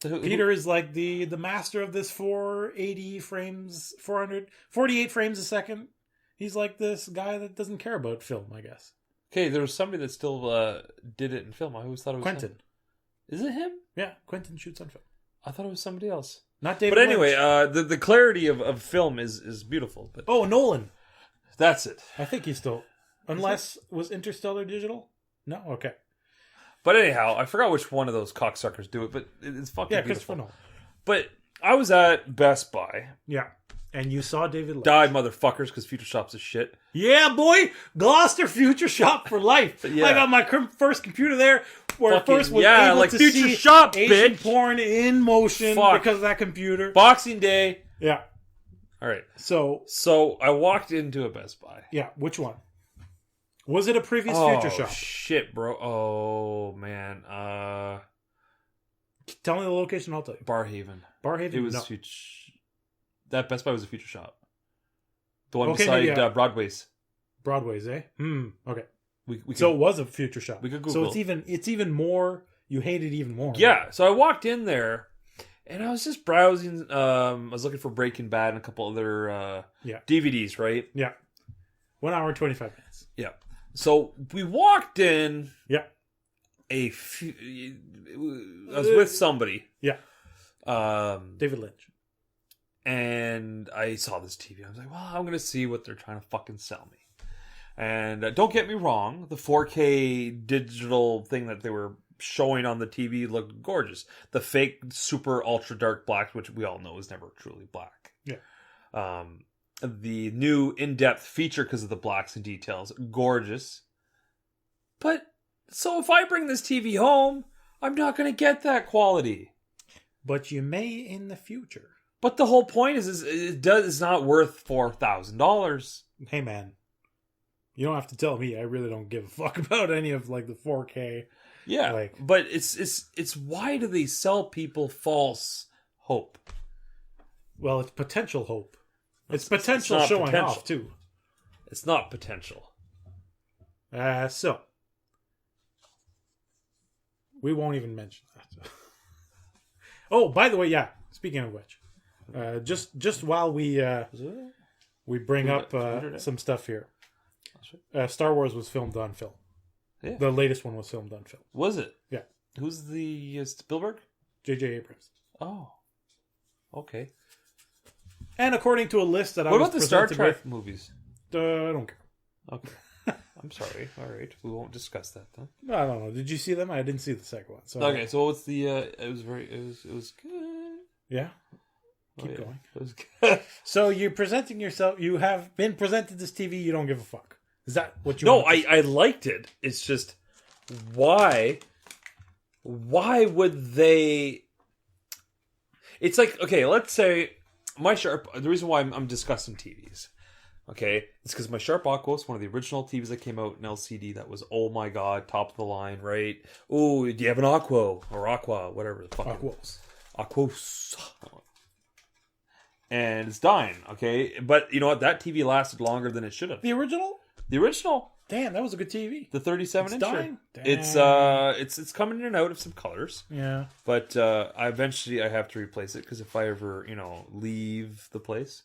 Who- Peter is like the master of this 448 frames a second. He's like this guy that doesn't care about film, I guess. Okay, there was somebody that still did it in film. I always thought it was Quentin. him. Is it him? Yeah, Quentin shoots on film. I thought it was somebody else. Not David But anyway, Lynch. the clarity of film is beautiful. But Oh, Nolan. that's it. I think he's still... Unless... Was Interstellar digital? No? Okay. But anyhow, I forgot which one of those cocksuckers do it, but it's fucking Yeah, beautiful. Christopher Nolan. But I was at Best Buy. Yeah. And you saw David Lynch. Die, motherfuckers, because Future Shop's a shit. Yeah, boy! Gloucester Future Shop for life. Yeah. I got my first computer there where I Fucking- first was yeah, able like to Future see Shop, Asian bitch. porn in motion Fuck. because of that computer. Boxing Day. Yeah. All right. So, So I walked into a Best Buy. yeah, which one? Was it a previous Oh, Future Shop? shit, bro. Oh, man. Tell me the location, I'll tell you. Barhaven. Barhaven? It was No. Future... That Best Buy was a Future Shop. The one Okay, beside maybe, Broadway's. Broadway's, eh? Okay. We So it could, was a Future Shop. we could So Google. it's even more... You hate it even more. Yeah, so I walked in there, and I was just browsing. I was looking for Breaking Bad and a couple other Yeah. DVDs, right? Yeah. 1 hour and 25 minutes. Yeah. So we walked in. Yeah. I was with somebody. Yeah. Um, David Lynch. and I saw this TV. I was like, well, I'm going to see what they're trying to fucking sell me. And don't get me wrong, the 4K digital thing that they were showing on the TV looked gorgeous. The fake super ultra dark black, which we all know is never truly black. Yeah. The new in-depth feature because of the blacks and details, gorgeous. But so if I bring this TV home, I'm not going to get that quality. But you may in the future. But the whole point is it's not worth $4,000. Hey, man. You don't have to tell me. I really don't give a fuck about any of like the 4K. Yeah, Like- but it's why do they sell people false hope? Well, it's potential hope. It's It's potential not showing potential. off too. It's not potential. So we won't even mention that. Oh, by the way, yeah. Speaking of which, just while we bring up some stuff here, Star Wars was filmed on film. Yeah. The latest one was filmed on film. Was it? Yeah. Who's the Spielberg? J.J. Abrams. Oh, okay. And according to a list that I What was about the Star presented Trek movies? with, I don't care. Okay. I'm sorry. All right, we won't discuss that then. I don't know. Did you see them? I didn't see the second one. So Okay, so what's the? It was good. yeah. Oh, Keep yeah. going. It was good. So you're presenting yourself. You have been presented this TV. You don't give a fuck. Is that what you? No, want to I liked it. It's just why would they? It's like, okay, let's say my Sharp. The reason why I'm discussing TVs, okay, it's because my Sharp Aquos, one of the original TVs that came out in LCD, that was, oh my god, top of the line, right? Oh, do you have an Aquo or Aqua, whatever the fuck? Aquos. Aquos. And it's dying, okay, but you know what? That TV lasted longer than it should have. The original? The original. Damn, that was a good TV. The 37 It's inch. dying? It's coming in and out of some colors, Yeah. but I have to replace it because if I ever leave the place,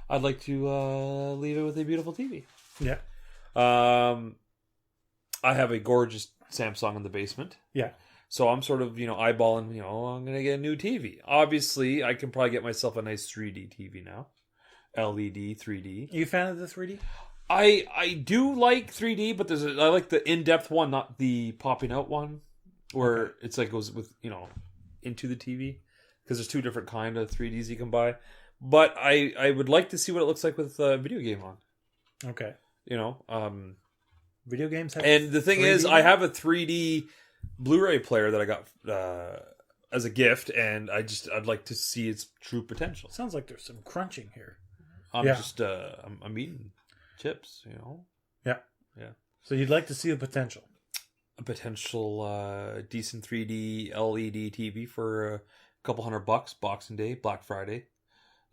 I'd like to leave it with a beautiful TV. Yeah. I have a gorgeous Samsung in the basement, Yeah. so I'm sort of eyeballing. I'm gonna get a new TV. Obviously, I can probably get myself a nice 3D TV now, LED 3D. Are you a fan of the 3D? I do like 3D, but I like the in-depth one, not the popping out one, where it's like goes with into the TV, because there's two different kind of 3Ds you can buy. But I would like to see what it looks like with a video game on. Okay. Video games have and the thing 3D? is, I have a 3D Blu-ray player that I got as a gift, and I'd like to see its true potential. Sounds like there's some crunching here. I'm Yeah. just I'm eating chips, Yeah. Yeah. So you'd like to see the potential. A potential decent 3D LED TV for a couple $100, Boxing Day, Black Friday.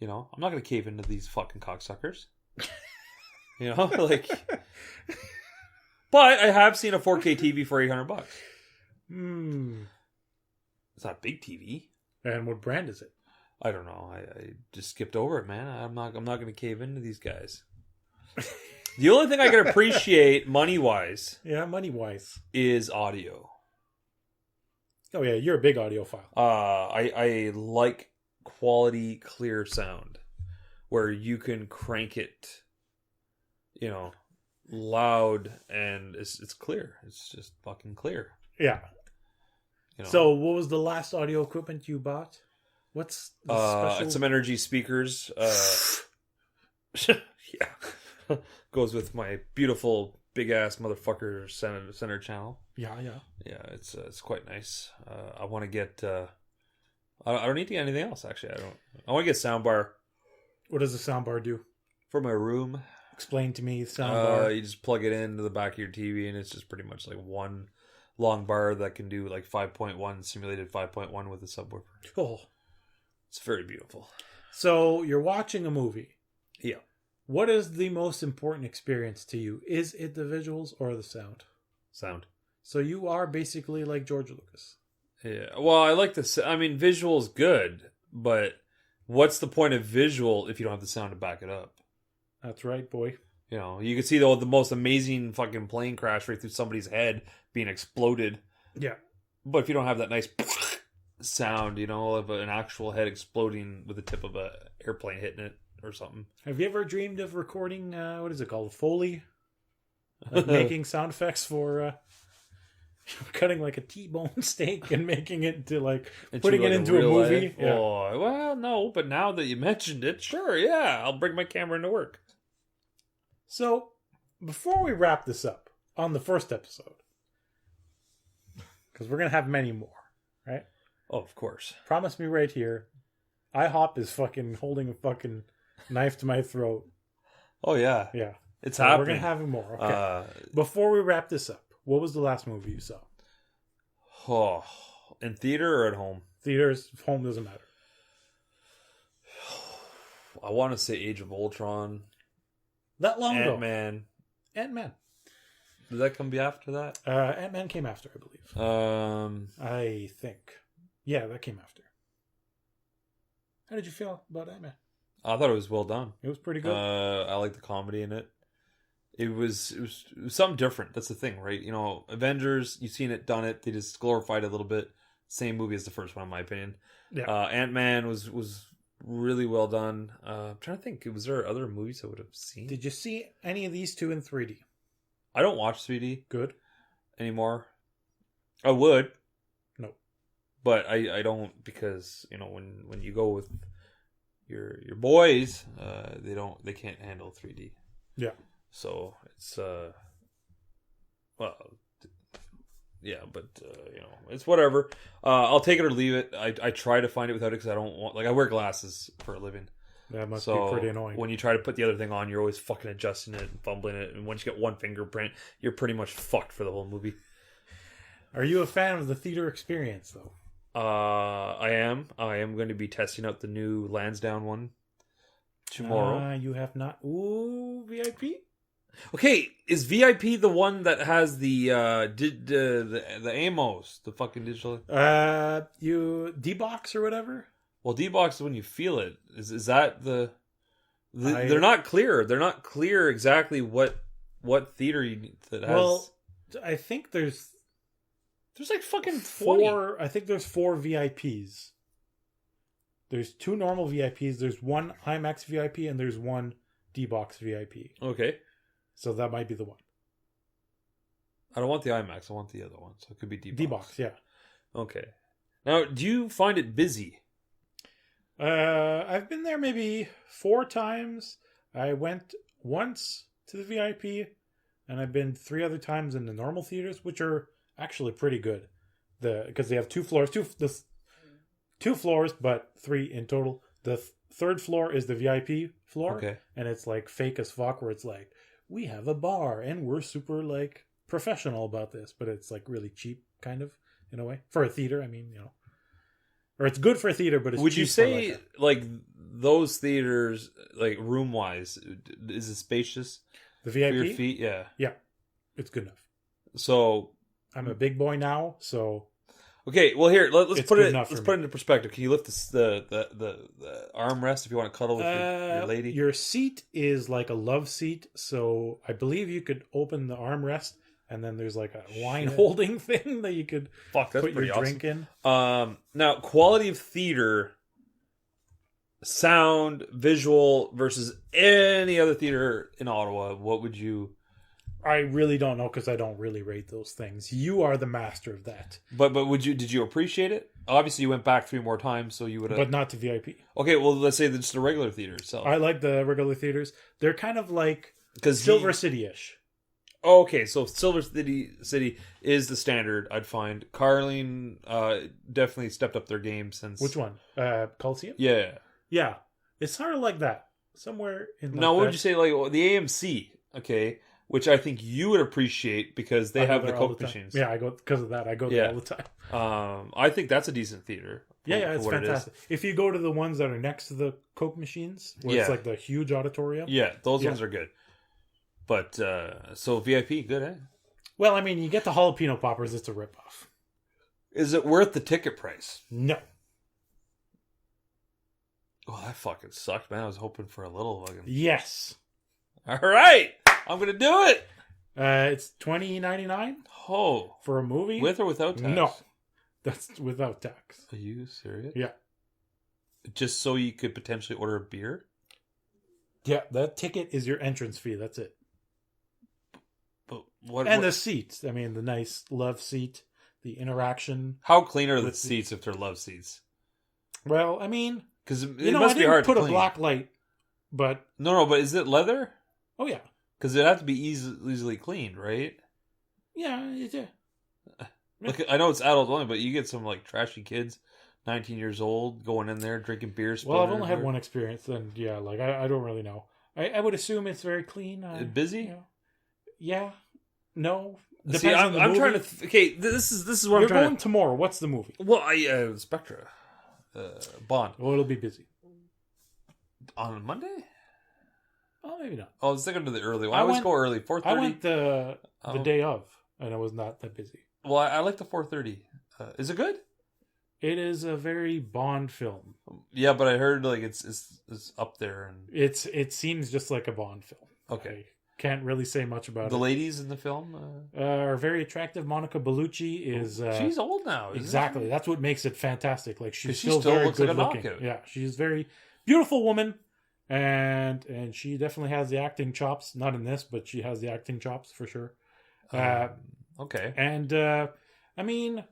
I'm not going to cave into these fucking cocksuckers. Like. But I have seen a 4K TV for $800. It's not a big TV. And what brand is it? I don't know. I just skipped over it, man. I'm not going to cave into these guys. The only thing I can appreciate money-wise Yeah, money-wise. is audio. Oh, yeah, you're a big audiophile. I like quality, clear sound where you can crank it, loud and it's clear. It's just fucking clear. Yeah. So, what was the last audio equipment you bought? What's the special? Some Energy speakers. Yeah, goes with my beautiful big ass motherfucker center channel. Yeah. Yeah, it's quite nice. I want to get. I don't need to get anything else actually. I want to get soundbar. What does the soundbar do? For my room. Explain to me soundbar. You just plug it into the back of your TV, and it's just pretty much like one long bar that can do like 5.1 simulated 5.1 with a subwoofer. Oh, it's very beautiful. So you're watching a movie. Yeah. What is the most important experience to you? Is it the visuals or the sound? Sound. So you are basically like George Lucas. Yeah. Well, I like the. I mean, visual's good, but what's the point of visual if you don't have the sound to back it up? That's right, boy. You can see the most amazing fucking plane crash right through somebody's head being exploded. Yeah. But if you don't have that nice sound, of an actual head exploding with the tip of a airplane hitting it or something. Have you ever dreamed of recording, what is it called, Foley? Like making sound effects for cutting like a T-bone steak and making it putting it into a movie? Life? Yeah. Oh, well, no, but now that you mentioned it, sure, yeah, I'll bring my camera into work. So, before we wrap this up on the first episode, because we're going to have many more, right? Oh, of course. Promise me right here, IHOP is fucking holding a fucking knife to my throat. Oh, yeah. Yeah. It's happening. We're going to have more. Okay. Before we wrap this up, what was the last movie you saw? Oh, in theater or at home? Theaters, home doesn't matter. I want to say Age of Ultron. That long ago. Ant-Man. Did that come after that? Ant-Man came after, I believe. I think. Yeah, that came after. How did you feel about Ant-Man? I thought it was well done. It was pretty good. I like the comedy in it. It was something different. That's the thing, right? Avengers, you've seen it, done it. They just glorified it a little bit. Same movie as the first one, in my opinion. Yeah. Ant-Man was really well done. I'm trying to think. Was there other movies I would have seen? Did you see any of these two in 3D? I don't watch 3D. Good. Anymore. I would. No. But I don't, because when you go with your boys, they can't handle 3D. Yeah. So it's yeah, but it's whatever. I'll take it or leave it. I try to find it without it because I don't want, I wear glasses for a living. That must be pretty annoying. When you try to put the other thing on, you're always fucking adjusting it and fumbling it, and once you get one fingerprint, you're pretty much fucked for the whole movie. Are you a fan of the theater experience though? I am going to be testing out the new Lansdowne one tomorrow. You have not. Ooh, VIP. Okay, is VIP the one that has the AMOS, the fucking digital? You D-Box or whatever? Well, D-Box is when you feel it. Is that they're not clear. They're not clear exactly what theater you need that has. Well, I think there's like fucking 4. I think there's 4 VIPs. There's 2 normal VIPs. There's 1 IMAX VIP and there's 1 D-Box VIP. Okay. So that might be the one. I don't want the IMAX. I want the other one. So it could be D-Box. D-Box, yeah. Okay. Now, do you find it busy? I've been there maybe 4 times. I went once to the VIP, and I've been 3 other times in the normal theaters, which are actually pretty good. Because they have 2 floors, 2 floors, but 3 in total. The third floor is the VIP floor, okay, and it's like fake as fuck, where it's like, we have a bar and we're super like professional about this, but it's like really cheap, kind of, in a way, for a theater. I mean, or it's good for a theater, but it's would cheap. You say like those theaters, like room wise, is it spacious? The VIP for your feet, yeah, it's good enough. So I'm a big boy now, so Okay, well here let's It's put good it enough let's for put me. it into perspective. Can you lift the armrest if you want to cuddle with your lady? Your seat is like a love seat, so I believe you could open the armrest, and then there's like a wine holding thing that you could Fuck, that's put pretty your awesome. drink in. Now quality of theater, sound, visual versus any other theater in Ottawa. What would you? I really don't know because I don't really rate those things. You are the master of that, But did you appreciate it? Obviously, you went back 3 more times, so you would have. but not to VIP. Okay, well, let's say just a regular theater itself. I like the regular theaters. They're kind of like Because Silver City-ish. Okay, so Silver City is the standard. I'd find Carling definitely stepped up their game since. Which one? Coliseum? Yeah. Yeah. It's sort of like that. Somewhere in Now, what would that. you say, like the AMC? Okay, which I think you would appreciate because they I go have the there all Coke time. machines. Yeah, I go because of that. I go there all the time. I think that's a decent theater. Yeah, it's for what it is. fantastic. If you go to the ones that are next to the Coke machines, where Yeah. it's like the huge auditorium. Yeah, those Yeah. ones are good. But so VIP, good, eh? Well, I mean, you get the jalapeno poppers. It's a ripoff. Is it worth the ticket price? No. Oh, that fucking sucked, man. I was hoping for a little fucking. Yes. All right, I'm gonna do it. It's $20.99 Oh, for a movie. with or without tax? No, that's without tax. Are you serious? Yeah. Just so you could potentially order a beer? Yeah, that ticket is your entrance fee. That's it. But what? And what- the seats. I mean, the nice love seat, the interaction. how clean are the with the- seats if they're love seats? Well, I mean, Because you it know, must I be hard didn't put to a clean. black light, but No, but is it leather? oh yeah, Because it have to be easily cleaned, right? yeah. Like I know it's adult only, but you get some like trashy kids, 19 years old, going in there drinking beer. Well, I've spilling only had everywhere. one experience, and yeah, like I don't really know. I would assume it's very clean. Busy? You know. Yeah. No. See, I'm trying to. Okay, this is what You're I'm trying going tomorrow. What's the movie? to. Well, Spectra, Bond Well, it'll be busy. on Monday. Oh, maybe not. Oh, I was thinking to the early one. I I always went- go early, 4:30. I went the Oh. day of, and it was not that busy. Well, I like the 4:30. Is it good? It is a very Bond film. Yeah, but I heard like it's up there and It seems just like a Bond film. okay. I can't really say much about The it. ladies in the film, Are very attractive. Monica Bellucci is she's old now. Isn't exactly. she? That's what makes it fantastic. Like she's 'Cause she still still very looks like good a looking. knockout. Yeah, she's very beautiful woman, and she definitely has the acting chops. Not in this, but she has the acting chops for sure. Okay. And I mean,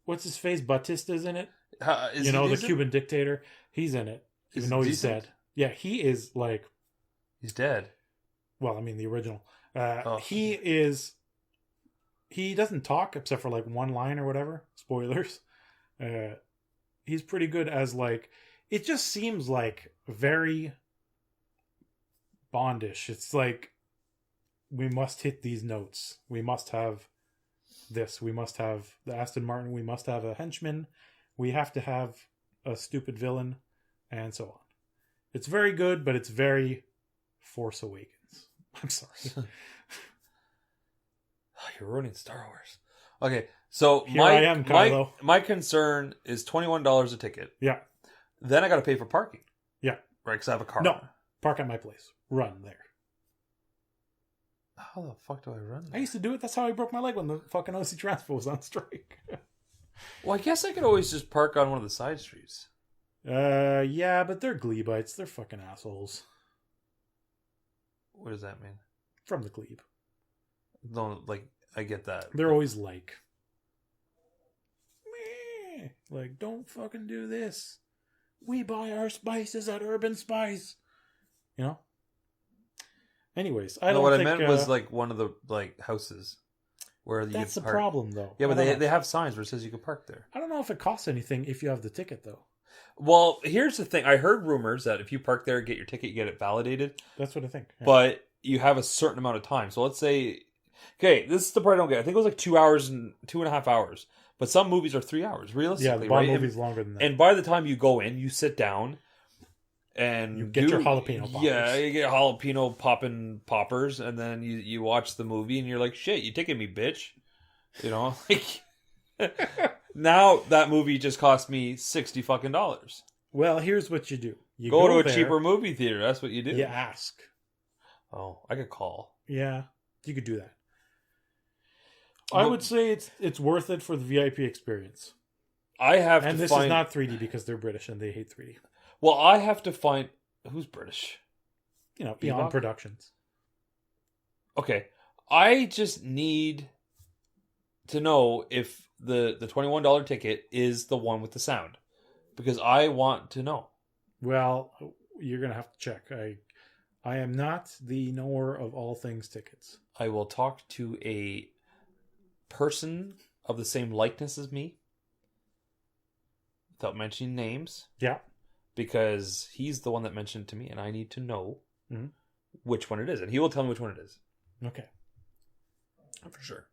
what's his face? Batista's in it. Is You know, he the decent? Cuban dictator. He's in it, Is even though he he's decent? dead. Yeah, he is like. He's dead. Well, I mean the original. Oh. He is. He doesn't talk except for like one line or whatever. Spoilers. He's pretty good as like. It just seems like very Bondish. It's like we must hit these notes. We must have this. We must have the Aston Martin. We must have a henchman. We have to have a stupid villain, and so on. It's very good, but it's very Force Awakens. I'm sorry. You're ruining Star Wars. Okay, so Here I am, Kylo. my concern is $21 a ticket. Yeah. Then I got to pay for parking. Yeah. Right, because I have a car. No. Park at my place. Run there. How the fuck do I run I there? used to do it. That's how I broke my leg when the fucking OC Transpo was on strike. Well, I guess I could always just park on one of the side streets. Yeah, but they're Glebites. They're fucking assholes. What does that mean? From the Glebe. No, like, I get that. They're always like, meh. Like, don't fucking do this. We buy our spices at Urban Spice. You know? Anyways, I No, don't what think... I meant was like one of the like houses where you that's could the park. problem, though. Yeah, but I don't know. they have signs where it says you can park there. I don't know if it costs anything if you have the ticket, though. Well, here's the thing. I heard rumors that if you park there, get your ticket, you get it validated. That's what I think. Yeah. But you have a certain amount of time. So let's say, okay, this is the part I don't get. I think it was like 2 hours and 2.5 hours. But some movies are 3 hours, realistically. yeah, the Bond right? movie's longer than that. And by the time you go in, you sit down and You get your jalapeno poppers. Yeah, you get jalapeno poppers, and then you watch the movie, and you're like, "Shit, you ticketed me, bitch." You know, like, Now that movie just cost me $60 fucking. Well, here's what you do. You Go to a there, cheaper movie theater. That's what you do. You ask. Oh, I could call. Yeah, you could do that. I would say it's worth it for the VIP experience. I have and to this find... is not 3D because they're British and they hate 3D. Well, I have to find... Who's British? You know, Beyond Productions. Okay. I just need to know if the $21 ticket is the one with the sound. Because I want to know. Well, you're going to have to check. I am not the knower of all things tickets. I will talk to a person of the same likeness as me. Without mentioning names. Yeah. Because he's the one that mentioned it to me, and I need to know which one it is. And he will tell me which one it is. Okay. For sure.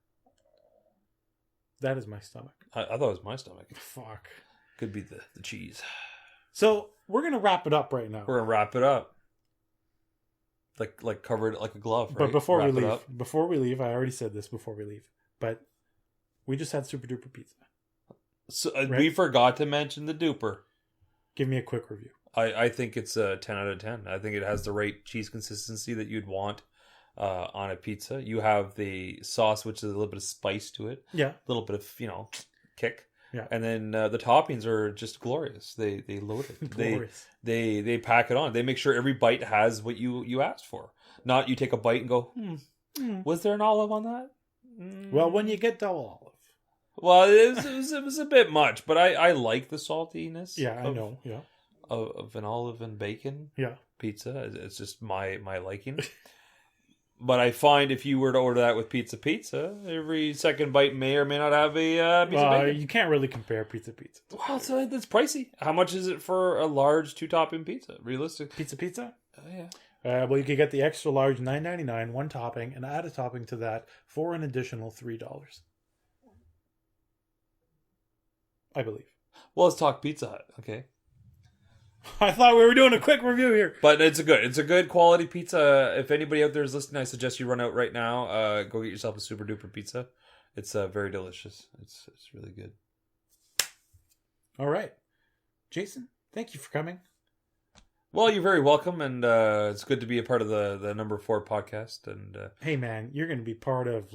That is my stomach. I thought it was my stomach. Fuck. Could be the cheese. So, we're going to wrap it up right now. We're going to wrap it up. Like cover it like a glove, right? But before we leave, I already said this before we leave, but we just had Super Duper Pizza. So right? We forgot to mention the duper. Give me a quick review. I think it's a 10 out of 10. I think it has the right cheese consistency that you'd want on a pizza. You have the sauce, which is a little bit of spice to it. Yeah. A little bit of, kick. Yeah. And then the toppings are just glorious. They load it. Glorious. They pack it on. They make sure every bite has what you asked for. Not you take a bite and go, was there an olive on that? Well, when you get double olive. Well, it was a bit much, but I like the saltiness. Yeah, I know. Yeah. Of an olive and bacon pizza. It's just my liking. But I find if you were to order that with pizza, every second bite may or may not have a piece of bacon. You can't really compare pizza. Well, that's pricey. How much is it for a large 2-topping pizza? Realistic pizza? Yeah. Well, you could get the extra large $9.99, one topping, and add a topping to that for an additional $3. I believe. Well, let's talk Pizza Hut, okay? I thought we were doing a quick review here. But it's a good quality pizza. If anybody out there is listening, I suggest you run out right now. Go get yourself a Super Duper pizza. It's very delicious. It's really good. All right. Jason, thank you for coming. Well, you're very welcome, and it's good to be a part of the number 4 podcast. And hey, man, you're going to be part of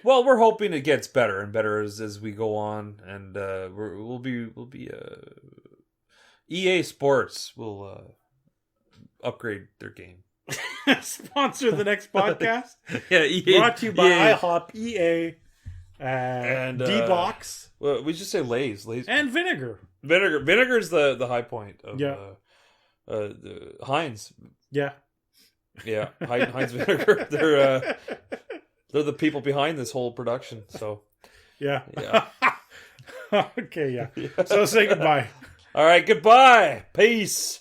Well, we're hoping it gets better and better as we go on, and we'll be EA Sports will upgrade their game. Sponsor the next podcast. Yeah, EA, brought to you by IHOP, EA, and D-Box. Well, we just say Lay's, and Vinegar. Vinegar's the high point of the Heinz. Yeah. Heinz Vinegar. They're the people behind this whole production. So yeah. Okay, yeah. So say goodbye. All right, goodbye. Peace.